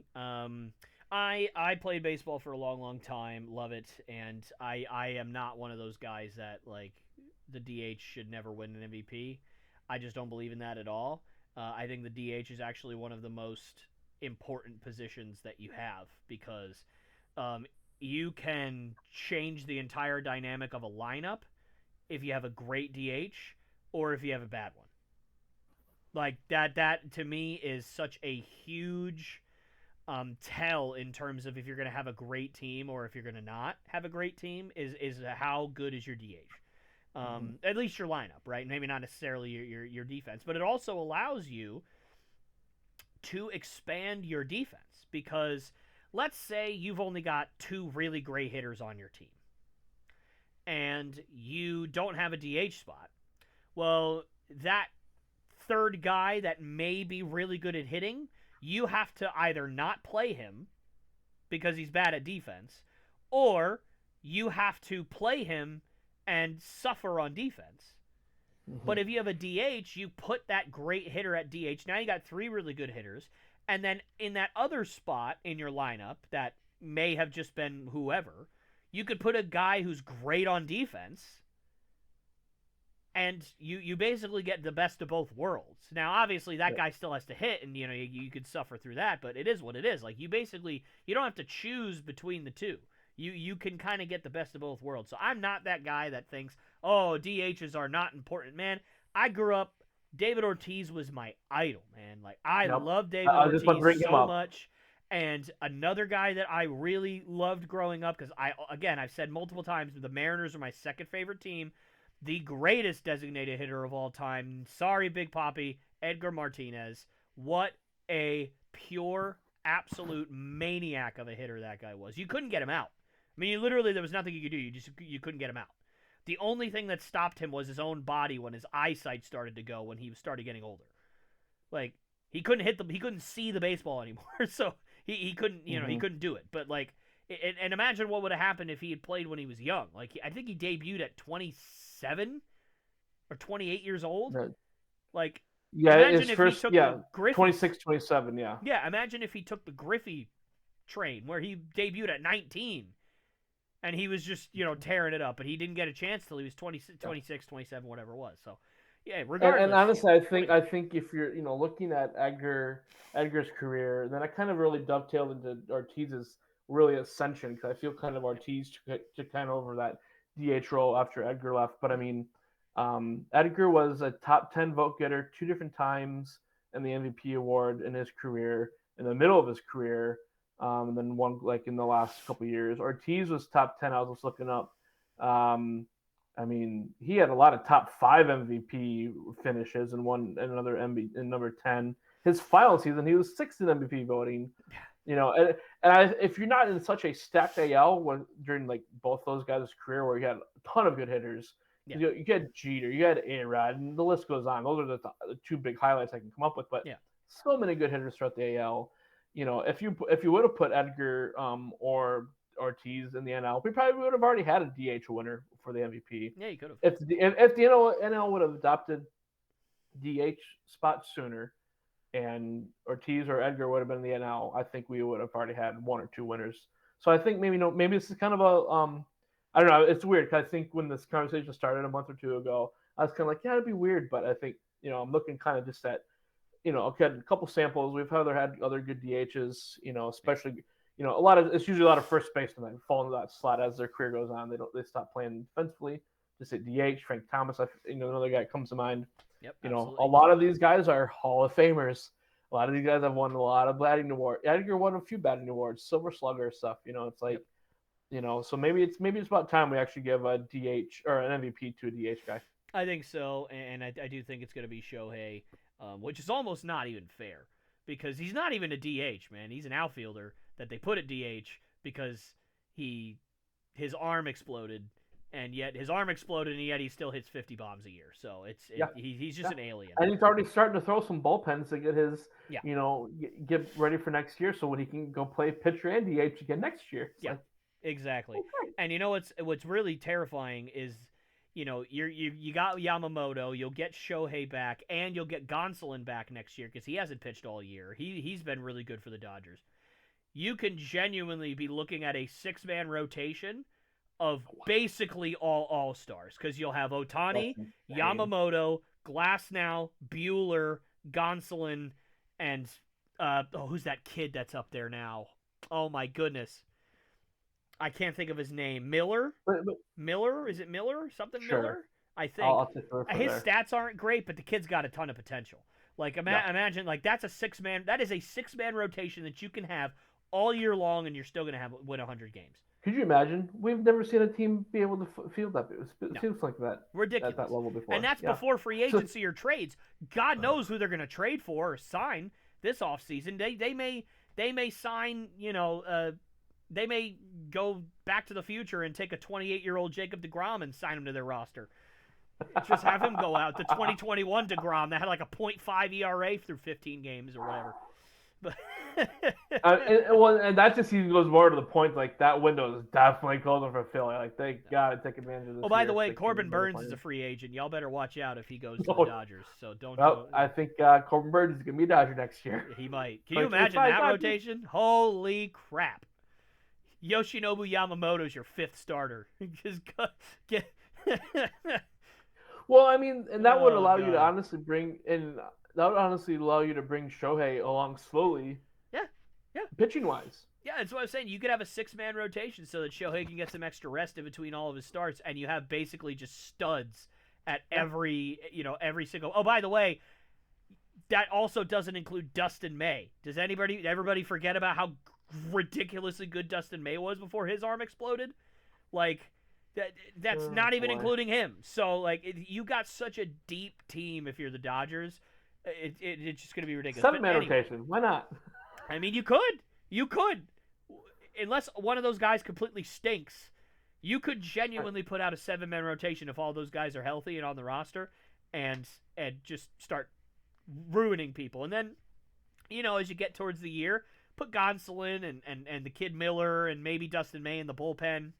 I played baseball for a long, long time, love it, and I am not one of those guys that like the DH should never win an MVP. I just don't believe in that at all. I think the DH is actually one of the most important positions that you have because um, you can change the entire dynamic of a lineup if you have a great DH or if you have a bad one. Like that to me is such a huge tell in terms of if you're going to have a great team or if you're going to not have a great team is how good is your DH. Mm-hmm. At least your lineup, right? Maybe not necessarily your defense, but it also allows you to expand your defense because let's say you've only got two really great hitters on your team and you don't have a DH spot. Well, that third guy that may be really good at hitting, you have to either not play him because he's bad at defense, or you have to play him and suffer on defense. Mm-hmm. But if you have a DH, you put that great hitter at DH. Now you got three really good hitters. And then in that other spot in your lineup that may have just been whoever, you could put a guy who's great on defense and you basically get the best of both worlds. Now, obviously, that Yeah. guy still has to hit, and you could suffer through that, but it is what it is. Like you don't have to choose between the two. You can kind of get the best of both worlds. So I'm not that guy that thinks, oh, DHs are not important, man. I grew up. David Ortiz was my idol, man. Like I Yep. love David I was just about to Ortiz bring him so up. much. And another guy that I really loved growing up, because I've said multiple times, the Mariners are my second favorite team, the greatest designated hitter of all time. Sorry, Big Poppy, Edgar Martinez. What a pure, absolute maniac of a hitter that guy was. You couldn't get him out. I mean, there was nothing you could do. You couldn't get him out. The only thing that stopped him was his own body when his eyesight started to go when he started getting older. Like he couldn't see the baseball anymore, so he couldn't he Mm-hmm. couldn't do it. But like and imagine what would have happened if he had played when he was young. Like I think he debuted at 27 or 28 years old. Like Yeah, his imagine if he first, took yeah, the Griffey 26, 27, yeah. yeah, imagine if he took the Griffey train where he debuted at 19 and he was just, tearing it up, but he didn't get a chance till he was 20, Yeah. 26, 27, whatever it was. So, yeah, And regardless, honestly, great. I think if you're looking at Edgar's career, then I kind of really dovetailed into Ortiz's really ascension, because I feel kind of Yep. Ortiz took kind of over that DH role after Edgar left. But I mean, Edgar was a top 10 vote getter two different times in the MVP award in his career, in the middle of his career, and then one like in the last couple of years. Ortiz was top 10. I was just looking up. Um, I mean, he had a lot of top five MVP finishes and won another MVP in number 10. His final season, he was sixth in MVP voting. If you're not in such a stacked AL during like both those guys' career, where you had a ton of good hitters, Yeah. you had Jeter, you had A-Rod, and the list goes on. Those are the two big highlights I can come up with. But Yeah. so many good hitters throughout the AL. If you would have put Edgar or Ortiz in the NL, we probably would have already had a DH winner for the MVP. Yeah, you could have. If the NL would have adopted DH spot sooner, and Ortiz or Edgar would have been in the NL, I think we would have already had one or two winners. So I think maybe this is kind of a I don't know. It's weird because I think when this conversation started a month or two ago, I was kind of like, yeah, it'd be weird, but I think I'm looking kind of just at, I've got a couple samples. We've had other good DHs, especially, a lot of, it's usually a lot of first basemen that fall into that slot as their career goes on. They stop playing defensively, just at DH. Frank Thomas, another guy comes to mind. Yep, A lot of these guys are Hall of Famers. A lot of these guys have won a lot of batting awards. Edgar won a few batting awards, Silver Slugger stuff. It's like, so maybe it's about time we actually give a DH or an MVP to a DH guy. I think so, and I do think it's going to be Shohei, which is almost not even fair because he's not even a DH, man. He's an outfielder that they put at DH because his arm exploded, and yet he still hits 50 bombs a year. So he's just an alien. And he's already starting to throw some bullpens to get his, get ready for next year, so when he can go play pitcher and DH again next year. Exactly. Okay. And what's really terrifying is, you got Yamamoto, you'll get Shohei back, and you'll get Gonsolin back next year because he hasn't pitched all year. He's been really good for the Dodgers. You can genuinely be looking at a 6-man rotation of basically all All-Stars because you'll have Ohtani, Yamamoto, Glasnow, Buehler, Gonsolin, and who's that kid that's up there now? Oh my goodness. I can't think of his name. Miller? Miller? Is it Miller? Something sure. Miller? I think. His stats aren't great, but the kid's got a ton of potential. Like, imagine, like, that is a 6-man rotation that you can have all year long, and you're still going to win 100 games. Could you imagine? We've never seen a team be able to field that. It feels like that. Ridiculous. At that level before. And that's before free agency or trades. God knows who they're going to trade for or sign this offseason. They may sign, they may go back to the future and take a 28-year-old Jacob deGrom and sign him to their roster. Just have him go out. The 2021 deGrom that had like a .5 ERA through 15 games or whatever. But and that just even goes more to the point. Like, that window is definitely closing for Philly. Like, they gotta take advantage of this. Oh, by the way, Corbin Burns is a free agent. Y'all better watch out if he goes to the Dodgers. So don't. Well, I think Corbin Burns is gonna be a Dodger next year. He might. Can you imagine that rotation? Holy crap! Yoshinobu Yamamoto's your 5th starter. Just get. Well, I mean, and that would allow you to honestly bring in. That would honestly allow you to bring Shohei along slowly. Yeah. Pitching wise. Yeah, that's what I was saying. You could have a 6-man rotation so that Shohei can get some extra rest in between all of his starts, and you have basically just studs at every single. Oh, by the way, that also doesn't include Dustin May. Does everybody forget about how ridiculously good Dustin May was before his arm exploded? Like, that's not even including him. So, like, you got such a deep team if you're the Dodgers. It's just going to be ridiculous. 7-man rotation. Why not? I mean, you could. Unless one of those guys completely stinks, you could genuinely put out a 7-man rotation if all those guys are healthy and on the roster and just start ruining people. And then, as you get towards the year, put Gonsolin and the kid Miller and maybe Dustin May in the bullpen,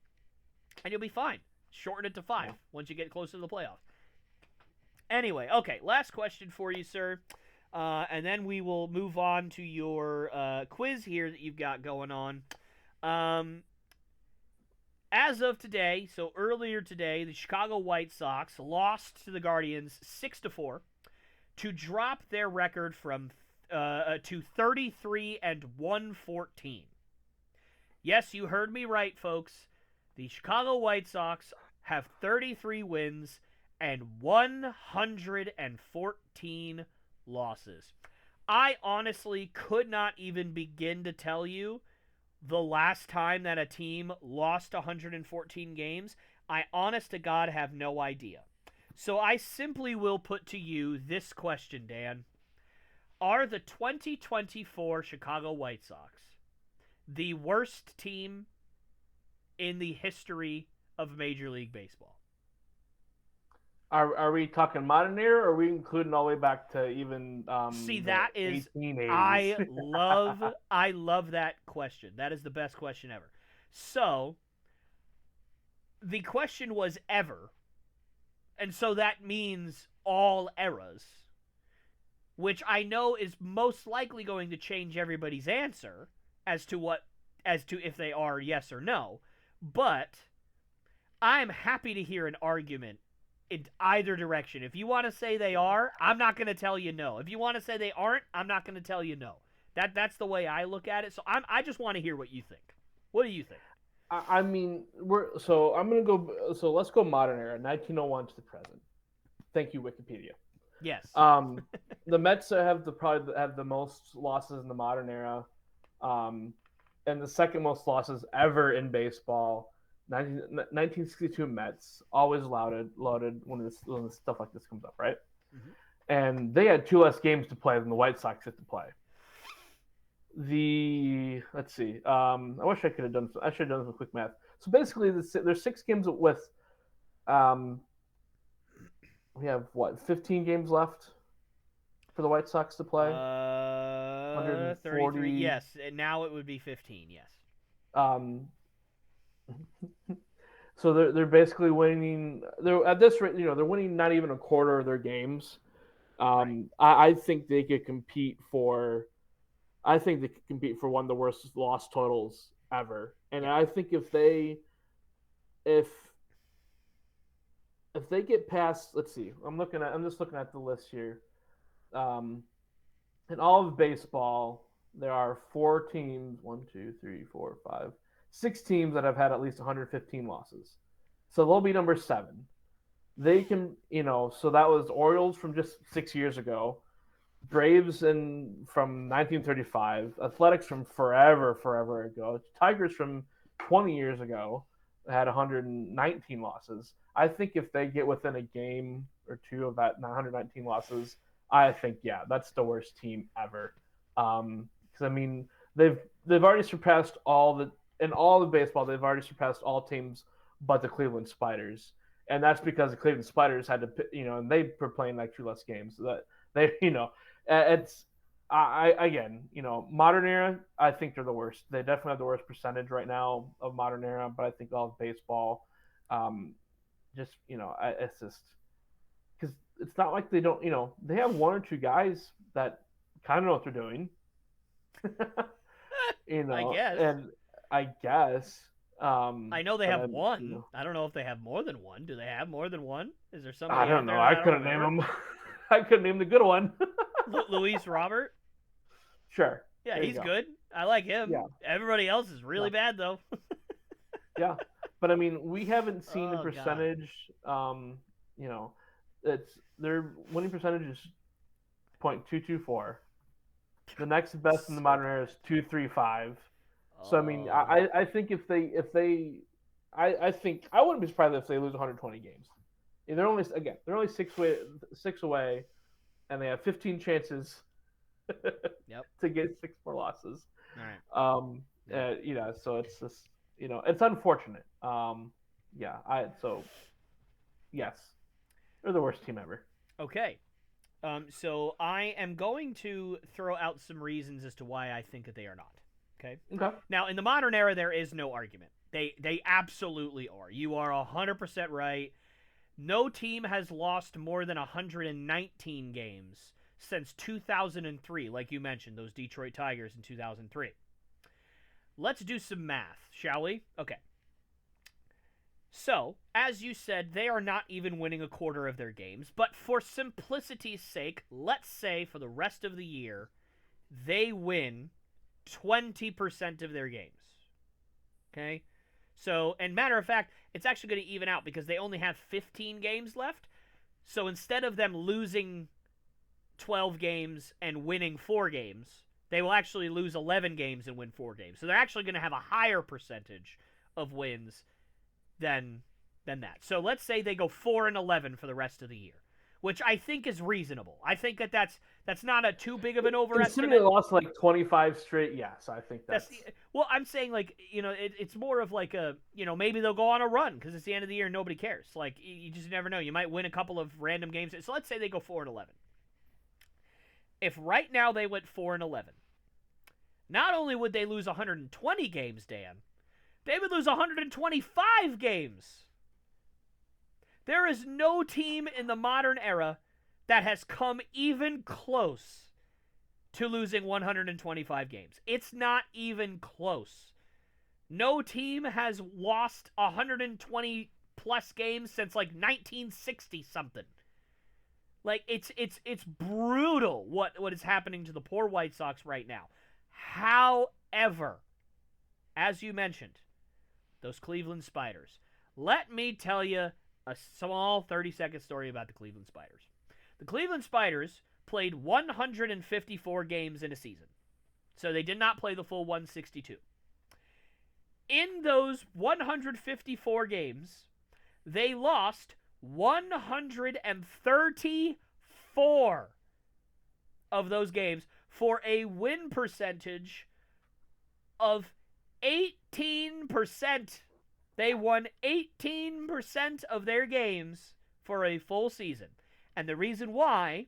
and you'll be fine. Shorten it to 5 once you get closer to the playoffs. Anyway, okay, last question for you, sir. And then we will move on to your quiz here that you've got going on. As of today, so earlier today, the Chicago White Sox lost to the Guardians 6-4 to drop their record from to 33-114. Yes, you heard me right, folks. The Chicago White Sox have 33 wins and 114 losses. I honestly could not even begin to tell you the last time that a team lost 114 games. I honest to God have no idea. So I simply will put to you this question, Dan. Are the 2024 Chicago White Sox the worst team in the history of Major League Baseball? Are we talking modern era, or are we including all the way back to even See, that is 1880s? I love that question. That is the best question ever. So the question was ever, and so that means all eras, which I know is most likely going to change everybody's answer as to if they are yes or no. But I'm happy to hear an argument in either direction. If you want to say they are, I'm not going to tell you no. If you want to say they aren't, I'm not going to tell you no. That's the way I look at it. So I just want to hear what you think. What do you think? I mean, I'm gonna go. So let's go modern era, 1901 to the present. Thank you, Wikipedia. Yes. The Mets have probably have the most losses in the modern era, and the second most losses ever in baseball. 1962 Mets, always loaded when stuff like this comes up, right? Mm-hmm. And they had 2 less games to play than the White Sox had to play. Let's see. I wish I could have done. I should have done some quick math. So basically, there's 6 games with. We have 15 games left for the White Sox to play. 133. Yes, and now it would be 15. Yes. So they're basically winning. They're at this rate, they're winning not even a quarter of their games. Right. I think they could compete for. I think they could compete for one of the worst loss totals ever. And I think if they get past, let's see, I'm just looking at the list here. In all of baseball, there are 4 teams, 6 teams that have had at least 115 losses. So they'll be number 7. They can, so that was Orioles from just 6 years ago, Braves from 1935, Athletics from forever ago, Tigers from 20 years ago had 119 losses. I think if they get within a game or 2 of that 119 losses, I think that's the worst team ever. Because I mean they've already surpassed in all of baseball. They've already surpassed all teams but the Cleveland Spiders, and that's because the Cleveland Spiders had to, and they were playing like 2 less games. So that they, it's. Again, modern era, I think they're the worst. They definitely have the worst percentage right now of modern era, but I think all of baseball, it's just because it's not like they don't, they have 1 or 2 guys that kind of know what they're doing, I guess. And I guess. I know they have 1. I don't know if they have more than 1. Do they have more than 1? Is there somebody? I don't know. I couldn't name them. I couldn't name the good one. Luis Robert. Sure. Yeah, he's good. I like him. Yeah. Everybody else is really bad though. Yeah, but I mean, we haven't seen the percentage. It's their winning percentage is .224. The next best in the modern era is .235. So I mean, I think if they, I think I wouldn't be surprised if they lose 120 games. They're only 6 away, and they have 15 chances. To get 6 more losses. All right. So it's just, it's unfortunate. Yes, they're the worst team ever. Okay. So I am going to throw out some reasons as to why I think that they are not. Okay. Now, in the modern era, there is no argument. They absolutely are. You are 100% right. No team has lost more than 119 games since 2003, like you mentioned, those Detroit Tigers in 2003. Let's do some math, shall we? Okay. So, as you said, they are not even winning a quarter of their games, but for simplicity's sake, let's say for the rest of the year, they win 20% of their games. Okay? So, and matter of fact, it's actually going to even out because they only have 15 games left. So instead of them losing 12 games and winning 4 games, they will actually lose 11 games and win 4 games. So they're actually going to have a higher percentage of wins than that. So let's say they go 4-11 for the rest of the year, which I think is reasonable. I think that's not a too big of an overestimate. Considering they lost like 25 straight, yes, I think that's well, I'm saying like, it's more of like a, maybe they'll go on a run because it's the end of the year and nobody cares. Like, you just never know. You might win a couple of random games. So let's say they go 4-11. If right now they went 4-11, not only would they lose 120 games, Dan, they would lose 125 games. There is no team in the modern era that has come even close to losing 125 games. It's not even close. No team has lost 120 plus games since like 1960 something. Like it's brutal what is happening to the poor White Sox right now. However, as you mentioned, those Cleveland Spiders. Let me tell you a small 30-second story about the Cleveland Spiders. The Cleveland Spiders played 154 games in a season. So they did not play the full 162. In those 154 games, they lost 134 of those games for a win percentage of 18%. They won 18% of their games for a full season. And the reason why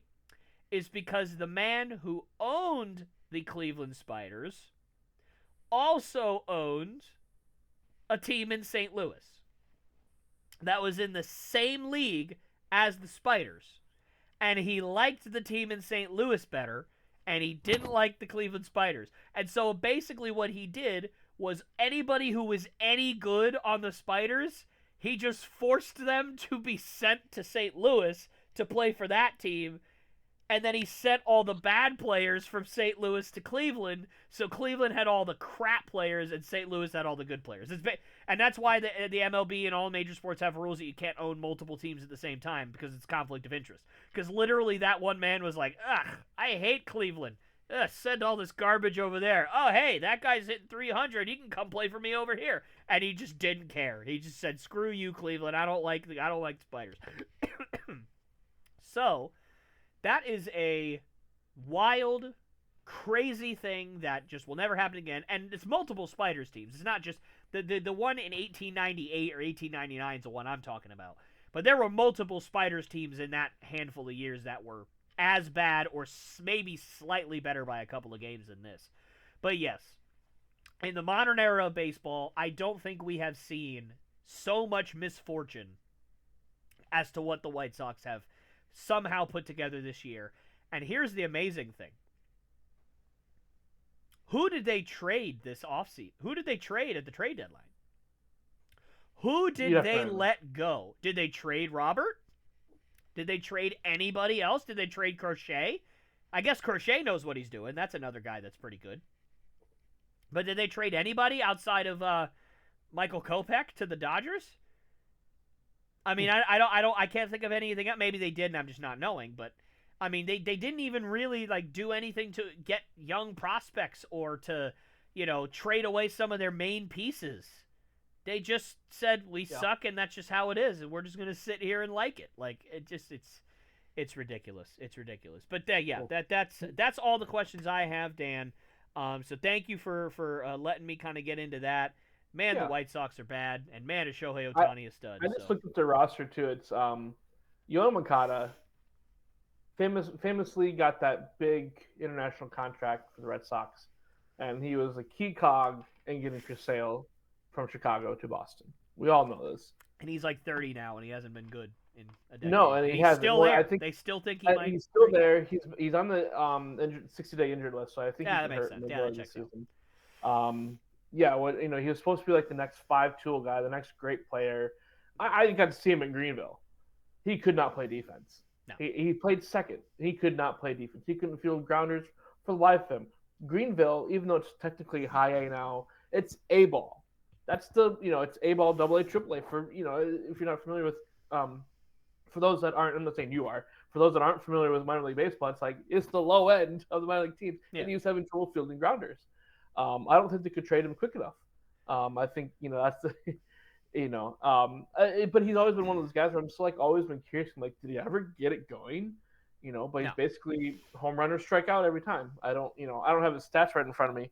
is because the man who owned the Cleveland Spiders also owned a team in St. Louis that was in the same league as the Spiders. And he liked the team in St. Louis better, and he didn't like the Cleveland Spiders. And so basically what he did was anybody who was any good on the Spiders, he just forced them to be sent to St. Louis to play for that team. And then he sent all the bad players from St. Louis to Cleveland, so Cleveland had all the crap players and St. Louis had all the good players. And that's why the MLB and all major sports have rules that you can't own multiple teams at the same time, because it's conflict of interest. Because literally that one man was like, ugh, I hate Cleveland. Ugh, send all this garbage over there. Oh, hey, that guy's hitting 300. He can come play for me over here. And he just didn't care. He just said, screw you, Cleveland. I don't like the Spiders. So that is a wild, crazy thing that just will never happen again. And it's multiple Spiders teams. It's not just the one in 1898 or 1899 is the one I'm talking about. But there were multiple Spiders teams in that handful of years that were as bad or maybe slightly better by a couple of games than this. But yes, in the modern era of baseball, I don't think we have seen so much misfortune as to what the White Sox have somehow put together this year. And here's the amazing thing. Who did they trade this offseason? Who did they trade at the trade deadline? Who did they let go? Did they trade Robert? Did they trade anybody else? Did they trade Crochet? I guess Crochet knows what he's doing. That's another guy that's pretty good. But did they trade anybody outside of Michael Kopech to the Dodgers? I mean, I can't think of anything else. Maybe they did, and I'm just not knowing. But I mean, they didn't even really like do anything to get young prospects or to, trade away some of their main pieces. They just said we suck, and that's just how it is, and we're just gonna sit here and like it. Like it's ridiculous. It's ridiculous. But that's all the questions I have, Dan. So thank you for letting me kind of get into that. Man, the White Sox are bad, and man, is Shohei Ohtani a stud. I just looked at their roster too. It's Yohan Moncada famously got that big international contract for the Red Sox, and he was a key cog in getting Sale from Chicago to Boston. We all know this. And he's like 30 now, and he hasn't been good in a decade. No, and he's still there. I think they still think he might. He's still there. He's on the 60-day injured list, so I think that makes sense. Yeah, that checks out. He was supposed to be like the next 5-tool guy, the next great player. I got to see him in Greenville. He could not play defense. No. He played second. He could not play defense. He couldn't field grounders for the life of him. Greenville, even though it's technically high A now, it's A ball. That's it's A ball, AA, AAA. For if you're not familiar with, for those that aren't, I'm not saying you are. For those that aren't familiar with minor league baseball, it's the low end of the minor league teams, and he was having trouble fielding grounders. I don't think they could trade him quick enough. I think that's the, but he's always been one of those guys where I'm just always been curious. I'm like, did he ever get it going? But he's basically home runner, strikeout every time. I don't have his stats right in front of me.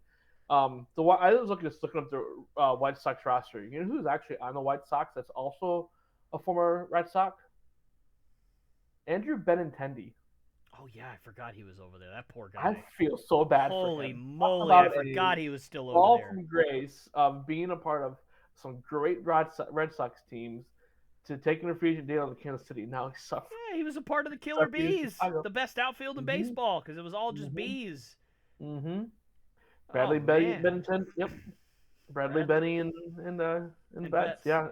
I was looking up the White Sox roster. You know who's actually on the White Sox that's also a former Red Sox? Andrew Benintendi. Oh yeah, I forgot he was over there. That poor guy. I feel so bad Holy for him. moly, I forgot he was still over all there. All from grace of being a part of some great Red Sox teams to taking a free agent deal in Kansas City. Now he's suffering. Yeah, he was a part of the Killer Bees, the best outfield in baseball, because it was all just bees. Mm-hmm. Bradley Benny, Bennington. Yep. Bradley Benny and Betts. Yeah.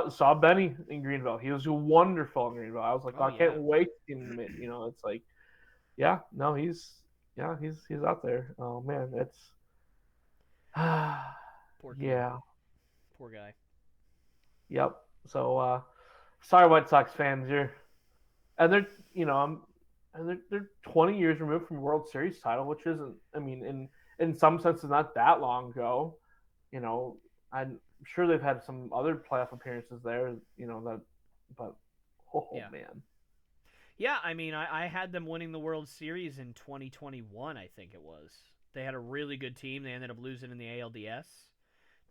Saw Benny in Greenville. He was wonderful in Greenville. I was like, Oh, I can't yeah. wait to see him. It's like, he's out there. Oh man, it's Poor kid. yeah, Poor guy. yep. So sorry, White Sox fans, and they're they're 20 years removed from World Series title, which isn't. I mean, in some senses, not that long ago. I'm sure they've had some other playoff appearances there. But Yeah. man. Yeah, I mean, I had them winning the World Series in 2021, I think it was. They had a really good team. They ended up losing in the ALDS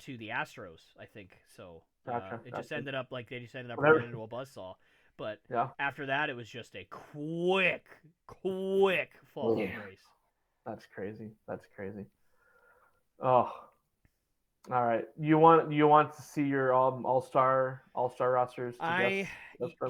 to the Astros, I think. So it just ended up like they just ended up running into a buzzsaw. But after that, it was just a quick fall from grace. That's crazy. Oh, all right. You want to see your all-star rosters?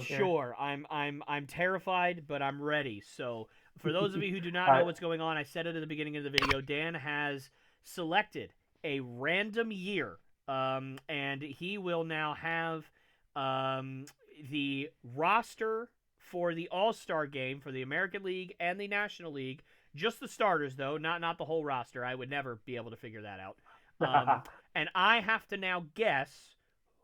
Sure. I'm terrified, but I'm ready. So for those of you who do not know what's going on, I said it at the beginning of the video. Dan has selected a random year, and he will now have the roster for the All-Star game for the American League and the National League. Just the starters, though, not the whole roster. I would never be able to figure that out. And I have to now guess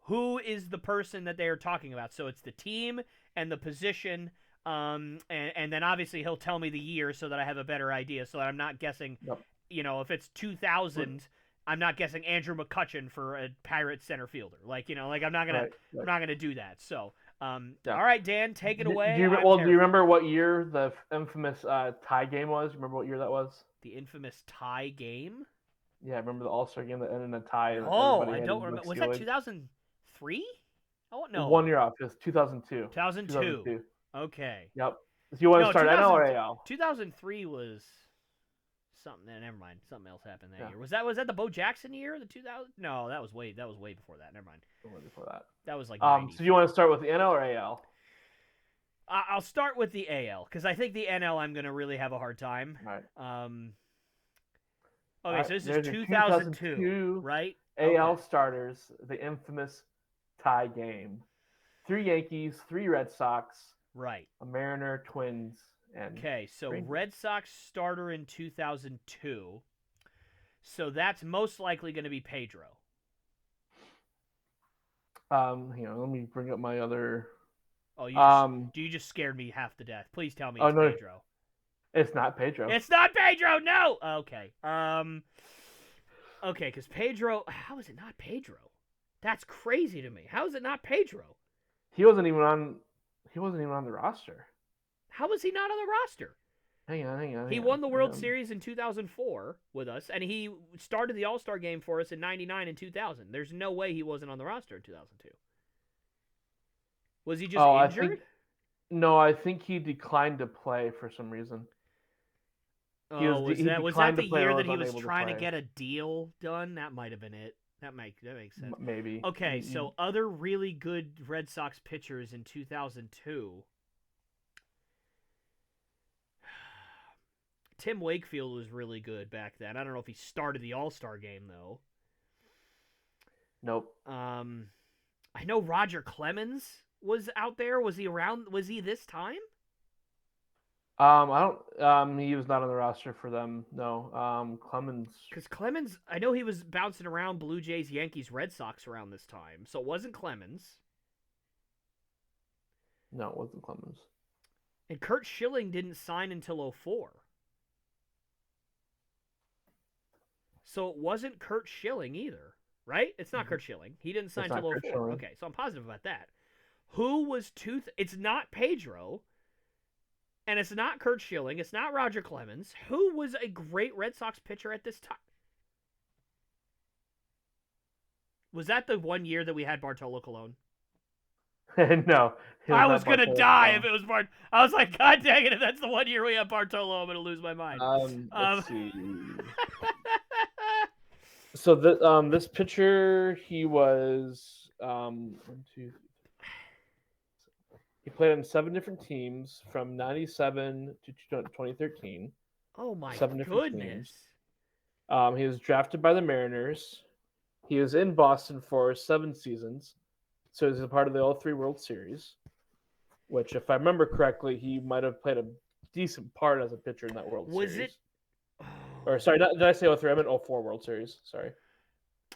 who is the person that they are talking about. So it's the team and the position, and then obviously he'll tell me the year so that I have a better idea, so that I'm not guessing, if it's 2000, I'm not guessing Andrew McCutchen for a Pirates center fielder. I'm not gonna do that. So, all right, Dan, take it away. Do you remember what year the infamous tie game was? Remember what year that was? The infamous tie game? Yeah, I remember the All-Star game that ended in a tie. Oh, I don't remember. Was that 2003? Oh, no. 1 year off. It was 2002. 2002. Okay. Yep. So you want to start NL or AL? 2003 was something. Never mind. Something else happened that year. Was that the Bo Jackson year? The 2000? No, that was way before that. Never mind. Way before that. That was like. So you want to start with the NL or AL? I'll start with the AL because I think the NL I'm gonna really have a hard time. All right. Okay, so this is 2002, right? AL starters, the infamous tie game. 3 Yankees, 3 Red Sox. Right. A Mariner, Twins, and okay, so Rangers. Red Sox starter in 2002. So that's most likely going to be Pedro. Let me bring up my other. Oh, you just scared me half to death. Please tell me it's Pedro. It's not Pedro. It's not Pedro. No. Okay. Okay, because Pedro. How is it not Pedro? That's crazy to me. How is it not Pedro? He wasn't even on the roster. How was he not on the roster? Hang on. He won the World Series in 2004 with us, and he started the All-Star game for us in 99 and 2000. There's no way he wasn't on the roster in 2002. Was he just injured? I think he declined to play for some reason. Was that the year that he was trying to get a deal done? That might have been it. That makes sense. Maybe. Okay, so other really good Red Sox pitchers in 2002. Tim Wakefield was really good back then. I don't know if he started the All-Star game, though. Nope. I know Roger Clemens was out there. Was he around? Was he this time? I don't. He was not on the roster for them. No. Clemens. Because Clemens, I know he was bouncing around Blue Jays, Yankees, Red Sox around this time, so it wasn't Clemens. No, it wasn't Clemens. And Curt Schilling didn't sign until 2004. So it wasn't Curt Schilling either, right? It's not Curt Schilling. He didn't sign until 2004. Okay, so I'm positive about that. Who was It's not Pedro. And it's not Curt Schilling. It's not Roger Clemens. Who was a great Red Sox pitcher at this time? Was that the 1 year that we had Bartolo Colon? No. I was going to die if it was Bart. I was like, God dang it, if that's the 1 year we have Bartolo, I'm going to lose my mind. Let's see. So this pitcher, he was he played on 7 different teams from 97 to 2013. Oh my 7 different goodness. He was drafted by the Mariners. He was in Boston for 7 seasons. So he's a part of the 03 World Series, which, if I remember correctly, he might have played a decent part as a pitcher in that World Was Series. it? Or sorry, did I say 03? I meant 04 World Series. Sorry.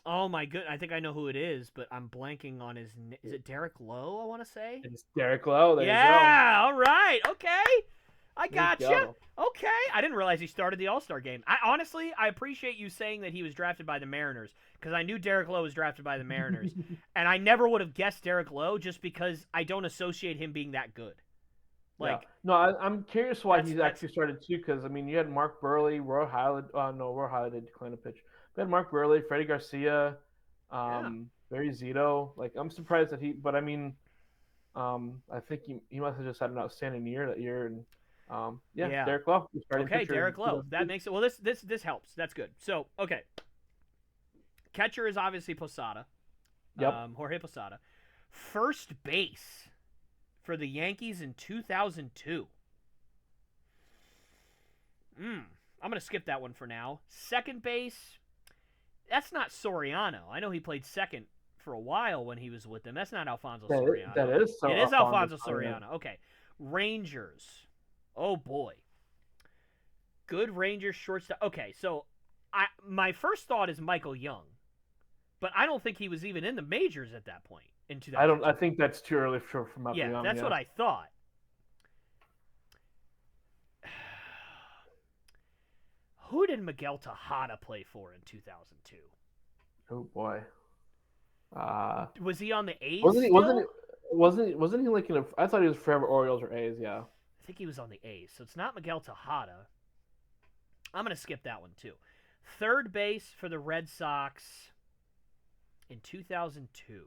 Oh my good! I think I know who it is, but I'm blanking on his. Is it Derek Lowe? I want to say. It's Derek Lowe. There Yeah. All right. Okay. I you go. gotcha. Okay. I didn't realize he started the All-Star game. I appreciate you saying that he was drafted by the Mariners because I knew Derek Lowe was drafted by the Mariners, and I never would have guessed Derek Lowe just because I don't associate him being that good. Like, no, I'm curious why he's actually started too. Because I mean, you had Mark Burley, Roy Halladay. No, Roy Halladay declined a pitch. We had Mark Burley, Freddie Garcia, Barry Zito. Like, I'm surprised that he. But I mean, I think he must have just had an outstanding year that year. And Derek Lowe. Okay, Derek Lowe. That makes it. Well, this helps. That's good. So, okay. Catcher is obviously Posada. Yep. Jorge Posada. First base for the Yankees in 2002. I'm going to skip that one for now. Second base, that's not Soriano. I know he played second for a while when he was with them. That's not Alfonso Soriano. That is so. It is Alfonso Soriano. Okay. Rangers. Oh, boy. Good Rangers shortstop. Okay, so my first thought is Michael Young. But I don't think he was even in the majors at that point in 2002. I think that's too early for Michael Young. Yeah, that's what I thought. Who did Miguel Tejada play for in 2002? Oh boy. Was he on the A's? Wasn't he like in a? I thought he was forever Orioles or A's. Yeah. I think he was on the A's, so it's not Miguel Tejada. I'm gonna skip that one too. Third base for the Red Sox in 2002.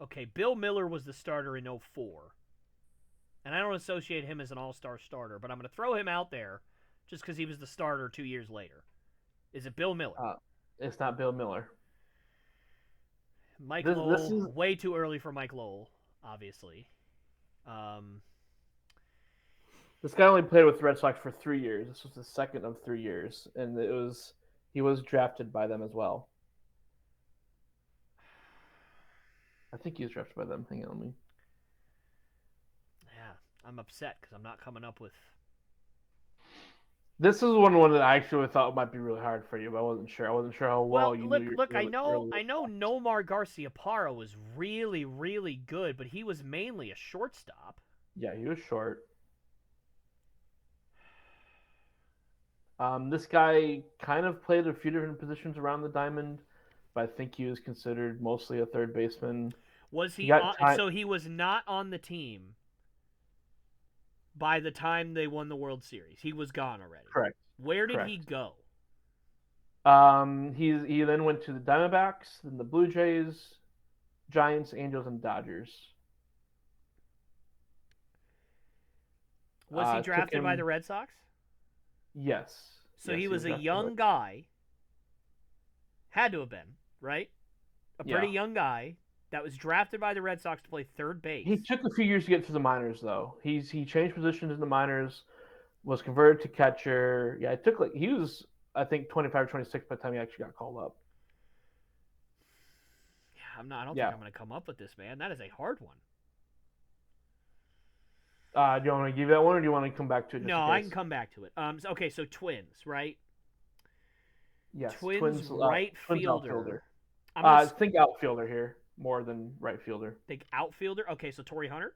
Okay, Bill Miller was the starter in 04. And I don't associate him as an all-star starter, but I'm going to throw him out there just because he was the starter 2 years later. Is it Bill Miller? It's not Bill Miller. Mike Lowell, way too early for Mike Lowell, obviously. This guy only played with the Red Sox for 3 years. This was the second of 3 years, and he was drafted by them as well. I think he was drafted by them. Hang on, me. Yeah, I'm upset because I'm not coming up with. This is one that I actually thought might be really hard for you, but I wasn't sure. I wasn't sure how well you knew. Look, I know Nomar Garciaparra was really, really good, but he was mainly a shortstop. Yeah, he was short. This guy kind of played a few different positions around the diamond, but I think he was considered mostly a third baseman. Was he? So he was not on the team by the time they won the World Series. He was gone already. Correct. Where did he go? He then went to the Diamondbacks, then the Blue Jays, Giants, Angels, and Dodgers. Was he drafted by the Red Sox? Yes. So he was a young guy. Had to have been, right? A pretty young guy that was drafted by the Red Sox to play third base. He took a few years to get to the minors, though. He changed positions in the minors, was converted to catcher. Yeah, it took he was, I think, 25 or 26 by the time he actually got called up. Yeah, I don't think I'm going to come up with this, man. That is a hard one. Do you want to give that one, or do you want to come back to it? No, I can come back to it. Okay, so Twins, right? Yes, Twins right fielder. Outfielder. I think outfielder here more than right fielder. Think outfielder. Okay, so Torrey Hunter.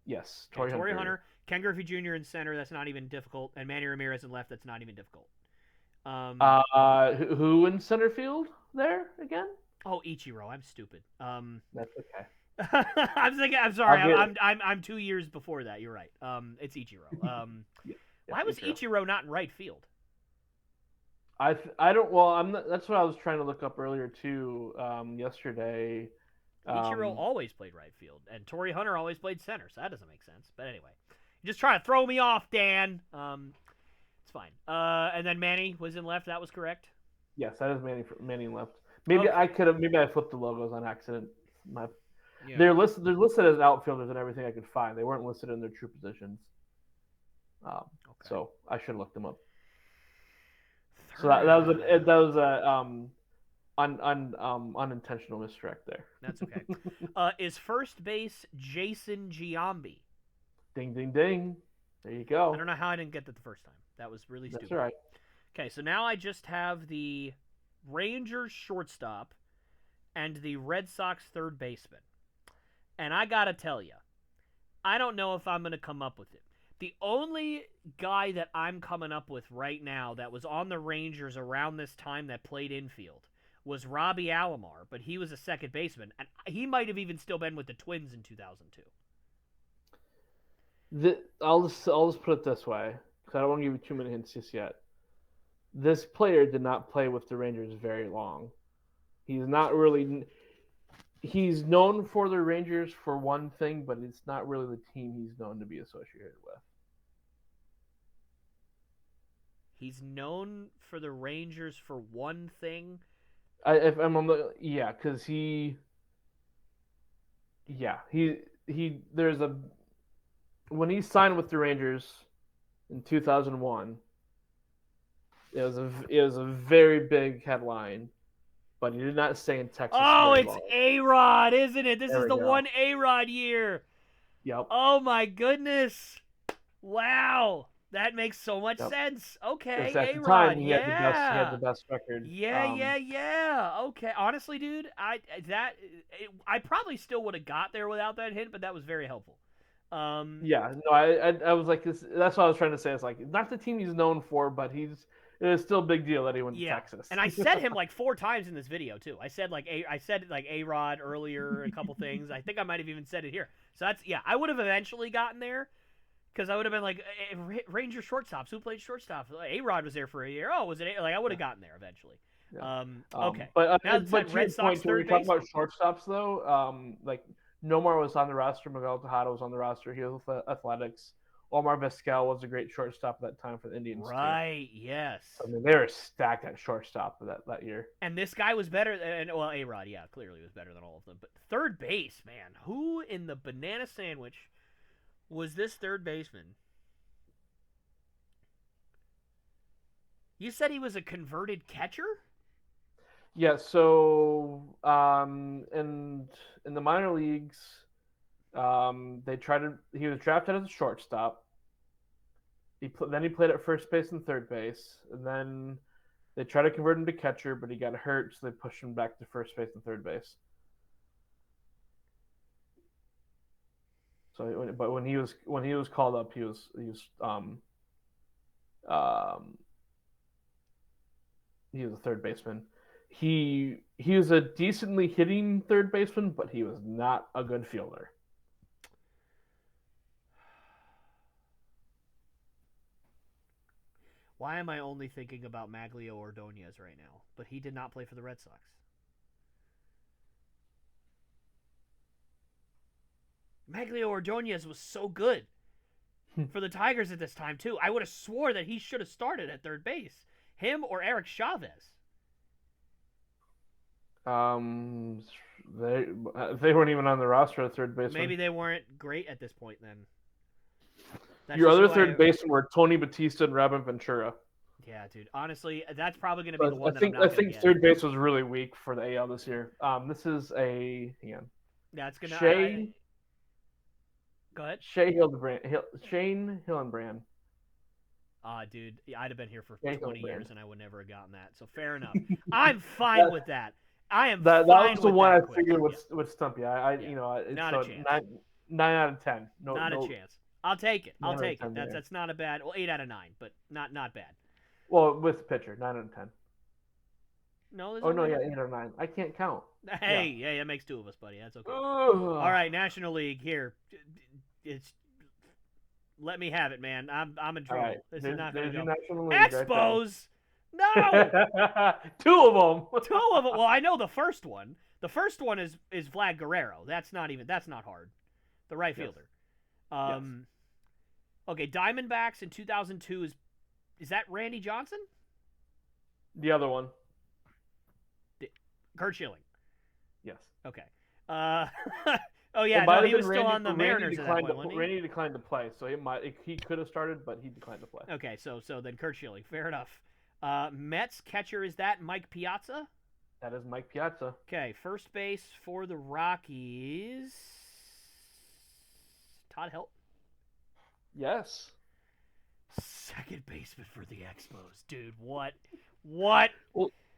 Yes, Torrey Hunter. Ken Griffey Jr. in center. That's not even difficult. And Manny Ramirez in left. That's not even difficult. Who in center field there again? Oh, Ichiro. I'm stupid. That's okay. I'm sorry. I'm 2 years before that. You're right. It's Ichiro. Why was Ichiro not in right field? I don't. Well, I'm not, that's what I was trying to look up earlier too. Yesterday. Ichiro always played right field, and Torrey Hunter always played center. So that doesn't make sense. But anyway, you're just trying to throw me off, Dan. It's fine. And then Manny was in left. That was correct. Yes, that is Manny in left. Maybe I could have. Maybe I flipped the logos on accident. They're listed as outfielders and everything I could find. They weren't listed in their true positions. So I should have looked them up. So that was unintentional misdirect there. That's okay. Is first base Jason Giambi? Ding, ding, ding. There you I go. don't know how I didn't get that the first time. That was really That's stupid. all right. Okay, so now I just have the Rangers shortstop and the Red Sox third baseman. And I gotta tell you, I don't know if I'm going to come up with it. The only guy that I'm coming up with right now that was on the Rangers around this time that played infield was Robbie Alomar, but he was a second baseman, and he might have even still been with the Twins in 2002. I'll just put it this way, because I don't want to give you too many hints just yet. This player did not play with the Rangers very long. He's not really. He's known for the Rangers for one thing, but it's not really the team he's known to be associated with. He's known for the Rangers for one thing. If I'm on the because there's a when he signed with the Rangers in 2001, it was a very big headline, but he did not stay in Texas. Oh, it's A-Rod, isn't it? This is the one A-Rod year. Yep. Oh my goodness! Wow, that makes so much sense. Okay, at A-Rod, the time, he yeah, had the best record. Yeah. Okay, honestly, dude, I probably still would have got there without that hint, but that was very helpful. I was like, that's what I was trying to say. It's like not the team he's known for, but it is still a big deal that he went to Texas. And I said him like 4 times in this video too. I said A-Rod earlier, a couple things. I think I might have even said it here. So I would have eventually gotten there because I would have been like Ranger shortstops. Who played shortstop? A-Rod was there for a year. Oh, was it? Like I would have gotten there eventually. Yeah. Okay, but to Red Sox when we talk about shortstops though, like Nomar was on the roster, Miguel Tejada was on the roster. He was with Athletics. Omar Vizquel was a great shortstop at that time for the Indians. Right, too. Yes. I mean, they were stacked at shortstop that year. And this guy was better. Well, A-Rod, clearly was better than all of them. But third base, man. Who in the banana sandwich was this third baseman? You said he was a converted catcher? Yeah, so in the minor leagues, he was drafted as a shortstop. Then he played at first base and third base, and then they tried to convert him to catcher, but he got hurt, so they pushed him back to first base and third base. So, but when he was called up, he was a third baseman. He was a decently hitting third baseman, but he was not a good fielder. Why am I only thinking about Maglio Ordonez right now? But he did not play for the Red Sox. Maglio Ordonez was so good for the Tigers at this time, too. I would have swore that he should have started at third base. Him or Eric Chavez. They weren't even on the roster at third base. Maybe they weren't great at this point then. Your other third basemen were Tony Batista and Robin Ventura. Yeah, dude. Honestly, that's probably going to be the one I think third base was really weak for the AL this year. This is a That's going to Go ahead. Shane Hillenbrand. Dude, I'd have been here for 20 years and I would never have gotten that. So fair enough. I'm fine with that. I am that fine was the with one that I figured would stump you. Not a chance. 9 out of 10. Not a chance. I'll take it. That's not a bad. Well, 8 out of 9, but not bad. Well, with the pitcher, 9 out of 10. No. 8 out of 9. I can't count. Hey, that makes 2 of us, buddy. That's okay. Ugh. All right, National League here. Let me have it, man. I'm in trouble. Right. This is not going to go. National League Expos. Right. No. 2 of them. 2 of them. Well, I know the first one. The first one is Vlad Guerrero. That's not hard. The right fielder. Yes. Okay, Diamondbacks in 2002 is that Randy Johnson? The other one. Kurt Schilling. Yes. Okay. Oh yeah, no, he was still on the Mariners. Randy declined to play, so he could have started, but he declined to play. Okay, so then Kurt Schilling, fair enough. Mets catcher, is that Mike Piazza? That is Mike Piazza. Okay, first base for the Rockies. Todd Helton. Yes. Second baseman for the Expos, dude. What? What?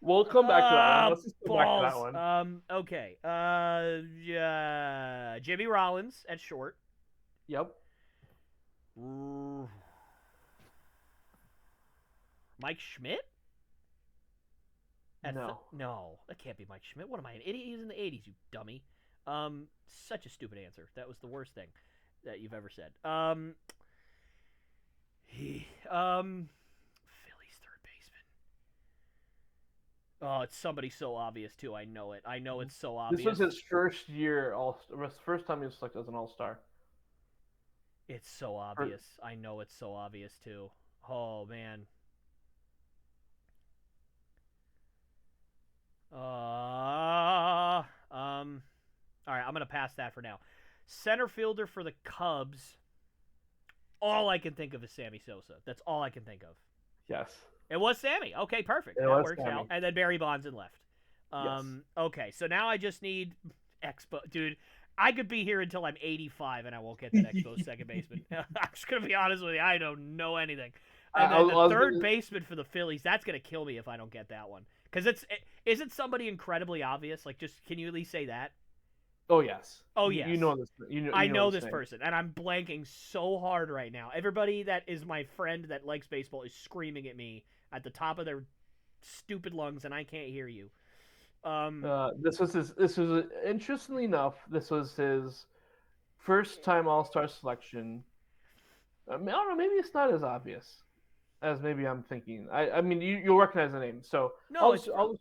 We'll come back to that one. Let's just go back to Balls. that one. Okay. Jimmy Rollins at short. Yep. Mike Schmidt? No. That can't be Mike Schmidt. What am I, an idiot? He was in the 80s, you dummy. Such a stupid answer. That was the worst thing that you've ever said. Phillies third baseman. Oh, it's somebody so obvious too. I know it. I know it's so obvious. This was his first year, first time he was selected as an All-Star. It's so obvious. I know it's so obvious too. Oh man. All right, I'm gonna pass that for now. Center fielder for the Cubs. All I can think of is Sammy Sosa. That's all I can think of. Yes. It was Sammy. Okay, perfect. It that was works Sammy. out. And then Barry Bonds in left. Yes. Okay, so now I just need Expo. Dude, I could be here until I'm 85 and I won't get that Expo second baseman. I'm just going to be honest with you. I don't know anything. And then the third baseman for the Phillies, that's going to kill me if I don't get that one. Because isn't somebody incredibly obvious? Like, just, can you at least say that? Oh, yes. Oh, yes. You know this. I know this person, and I'm blanking so hard right now. Everybody that is my friend that likes baseball is screaming at me at the top of their stupid lungs, and I can't hear you. This was interestingly enough, this was his first time All-Star selection. I don't know, maybe it's not as obvious as maybe I'm thinking. I mean, you'll recognize the name. So No, I'll just go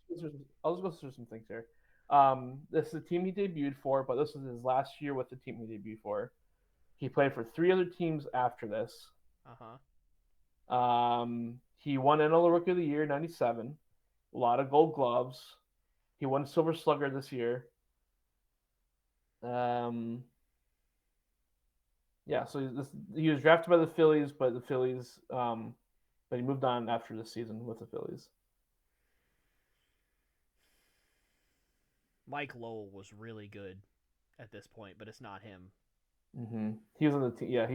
through some things here. This is the team he debuted for, but this was his last year with the team he debuted for. He played for 3 other teams after this. He won NL Rookie of the Year '97. A lot of Gold Gloves. He won Silver Slugger this year. Yeah, so he was drafted by the Phillies, but he moved on after the season with the Phillies. Mike Lowell was really good at this point, but it's not him. Mm-hmm. He was on the team. Yeah,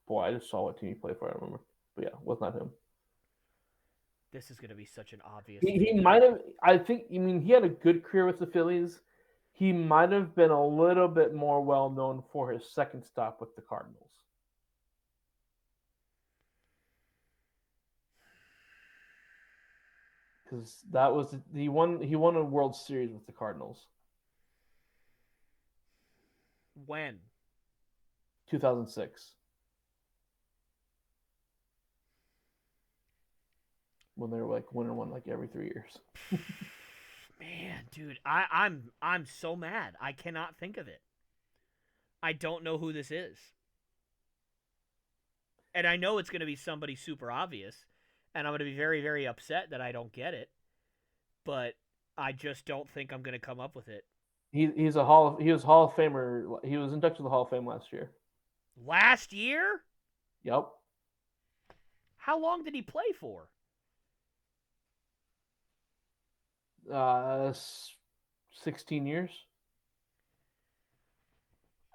boy, I just saw what team he played for. I don't remember, but yeah, it was not him. This is going to be such an obvious. He might have. I think. I mean, he had a good career with the Phillies. He might have been a little bit more well known for his second stop with the Cardinals. Because that was he won a World Series with the Cardinals. When? 2006. When they were like winning one like every 3 years. Man, dude, I'm so mad. I cannot think of it. I don't know who this is. And I know it's going to be somebody super obvious, and I'm going to be very, very upset that I don't get it. But I just don't think I'm going to come up with it. He was Hall of Famer. He was inducted to the Hall of Fame last year. Last year? Yep. How long did he play for? 16 years.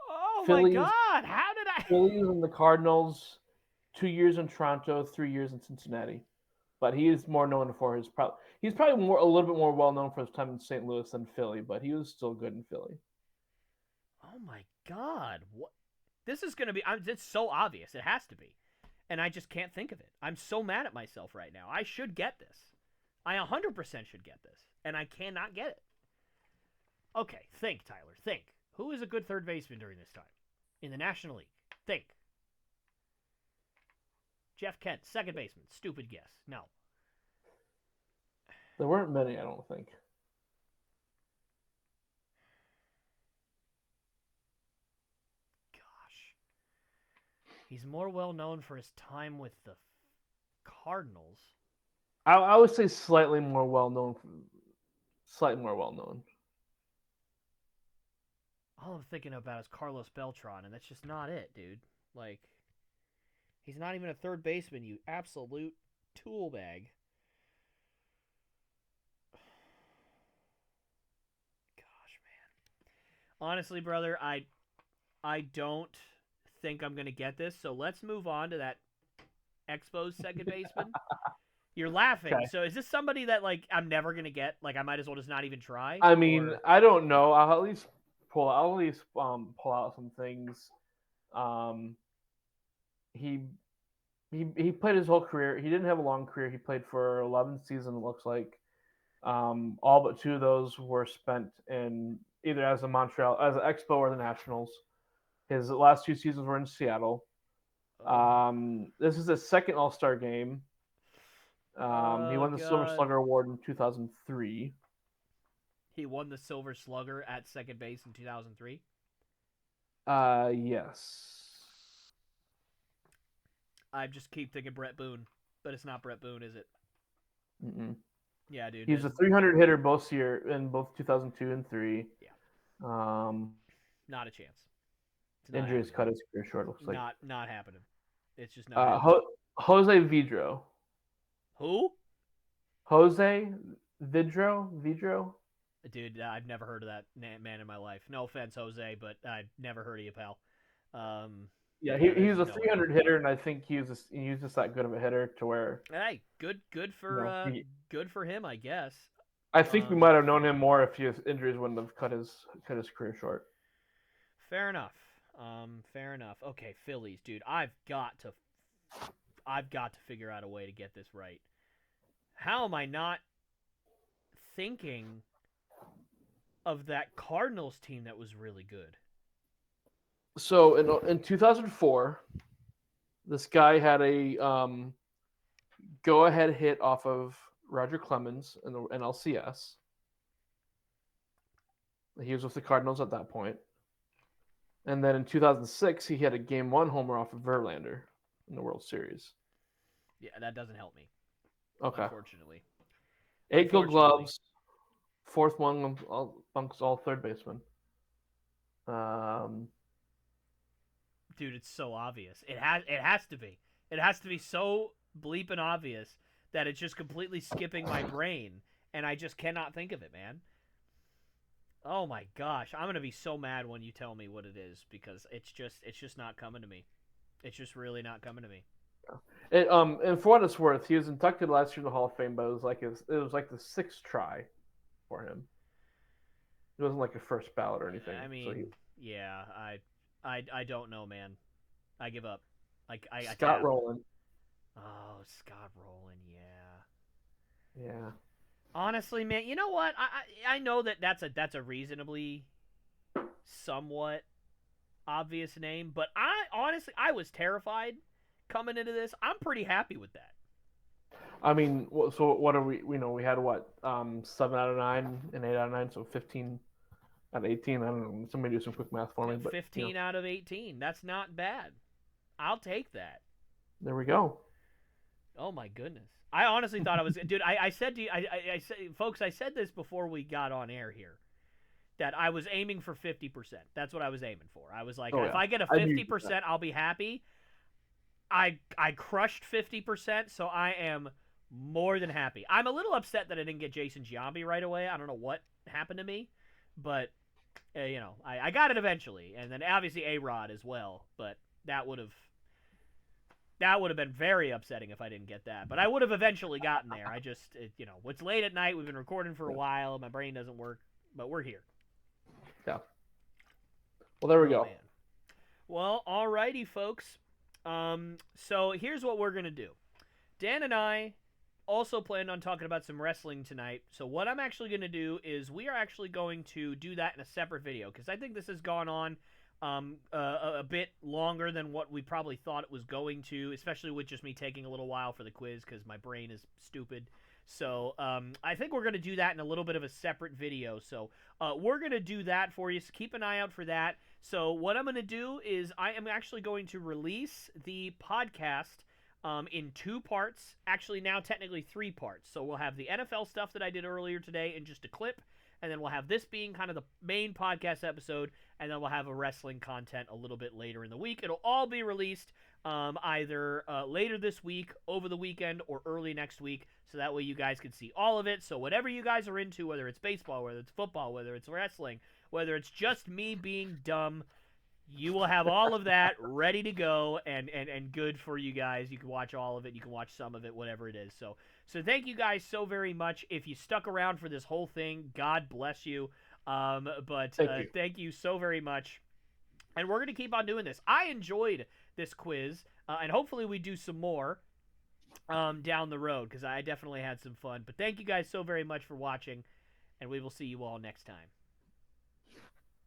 Oh Phillies, my God! How did I? Phillies and the Cardinals, 2 years in Toronto, 3 years in Cincinnati. But he is more known for his he's probably a little bit more well known for his time in St. Louis than Philly, but he was still good in Philly. Oh my God! What? This is going to be. It's so obvious. It has to be, and I just can't think of it. I'm so mad at myself right now. I should get this. I 100% should get this, and I cannot get it. Okay, think, Tyler. Think. Who is a good third baseman during this time in the National League? Think. Jeff Kent, second baseman. Stupid guess. No. There weren't many, I don't think. Gosh. He's more well known for his time with the Cardinals. I would say slightly more well known. Slightly more well known. All I'm thinking about is Carlos Beltran, and that's just not it, dude. Like, he's not even a third baseman, you absolute tool bag. Honestly, brother, I don't think I'm gonna get this. So let's move on to that Expos second baseman. You're laughing. Okay. So is this somebody that like I'm never gonna get? Like I might as well just not even try. I mean, Or I don't know. I'll at least pull out some things. Um, he he played his whole career. He didn't have a long career. He played for 11 seasons. It looks like all but 2 of those were spent in either as a Expo or the Nationals. His last 2 seasons were in Seattle. This is his second All Star game. He oh won the Silver god, Slugger Award in 2003. he won the Silver Slugger at second base in 2003. Yes. I just keep thinking Brett Boone, but it's not Brett Boone, is it? Mm-mm. Yeah, dude. He's a 300 hitter in both 2002 and 3. Yeah. Um, Not a chance. It's not Injuries happening. cut his career short. Looks like Not happening. It's just not happening. Jose Vidro. Who? Jose Vidro. Dude, I've never heard of that man in my life. No offense, Jose, but I've never heard of you, pal. Yeah, there's he was a no 300 way. hitter, and I think he was just that good of a hitter to where Hey, good for good for him, I guess. I think we might have known him more if his injuries wouldn't have cut his career short. Fair enough. Fair enough. Okay, Phillies, dude. I've got to figure out a way to get this right. How am I not thinking of that Cardinals team that was really good? So in 2004, this guy had a go-ahead hit off of Roger Clemens in the NLCS. He was with the Cardinals at that point. And then in 2006, he had a Game 1 homer off of Verlander in the World Series. Yeah, that doesn't help me. Okay. Unfortunately. 8 Gold Gloves, fourth one amongst all third basemen. Dude, it's so obvious. It has to be. It has to be so bleeping obvious that it's just completely skipping my brain, and I just cannot think of it, man. Oh my gosh, I'm gonna be so mad when you tell me what it is because it's just not coming to me. It's just really not coming to me. And for what it's worth, he was inducted last year in the Hall of Fame, but it was like the 6th try for him. It wasn't like a first ballot or anything. I mean, yeah, I don't know, man. I give up. Scott Rowland. Oh, Scott Rowland, yeah. Yeah. Honestly, man, you know what? I know that that's a reasonably somewhat obvious name, but I was terrified coming into this. I'm pretty happy with that. I mean, so what are we? We had what 7 out of 9 and 8 out of 9, so 15 out of 18. I don't know. Somebody do some quick math for me. But 15 out of 18. That's not bad. I'll take that. There we go. Oh my goodness. I honestly thought I was, dude. I said to you, I said, folks, I said this before we got on air here, that I was aiming for 50%. That's what I was aiming for. I was like, if I get a 50%, I'll be happy. I crushed 50%, so I am more than happy. I'm a little upset that I didn't get Jason Giambi right away. I don't know what happened to me, but I got it eventually, and then obviously A-Rod as well. But that would have been very upsetting if I didn't get that. But I would have eventually gotten there. It's late at night. We've been recording for a while. My brain doesn't work, but we're here. Yeah. Well, there we go. Man. Well, alrighty, folks. So here's what we're gonna do. Dan and I also planned on talking about some wrestling tonight. So what I'm actually gonna do is we are actually going to do that in a separate video because I think this has gone on a bit longer than what we probably thought it was going to, especially with just me taking a little while for the quiz because my brain is stupid. So I think we're going to do that in a little bit of a separate video. So we're going to do that for you. So keep an eye out for that. So what I'm going to do is I am actually going to release the podcast in 2 parts. Actually, now technically 3 parts. So we'll have the NFL stuff that I did earlier today in just a clip. And then we'll have this being kind of the main podcast episode. And then we'll have a wrestling content a little bit later in the week. It'll all be released either later this week, over the weekend, or early next week, so that way you guys can see all of it. So whatever you guys are into, whether it's baseball, whether it's football, whether it's wrestling, whether it's just me being dumb, you will have all of that ready to go and good for you guys. You can watch all of it. You can watch some of it, whatever it is. So thank you guys so very much. If you stuck around for this whole thing, God bless you. But thank you so very much. And we're going to keep on doing this. I enjoyed this quiz, and hopefully we do some more down the road, because I definitely had some fun. But thank you guys so very much for watching, and we will see you all next time.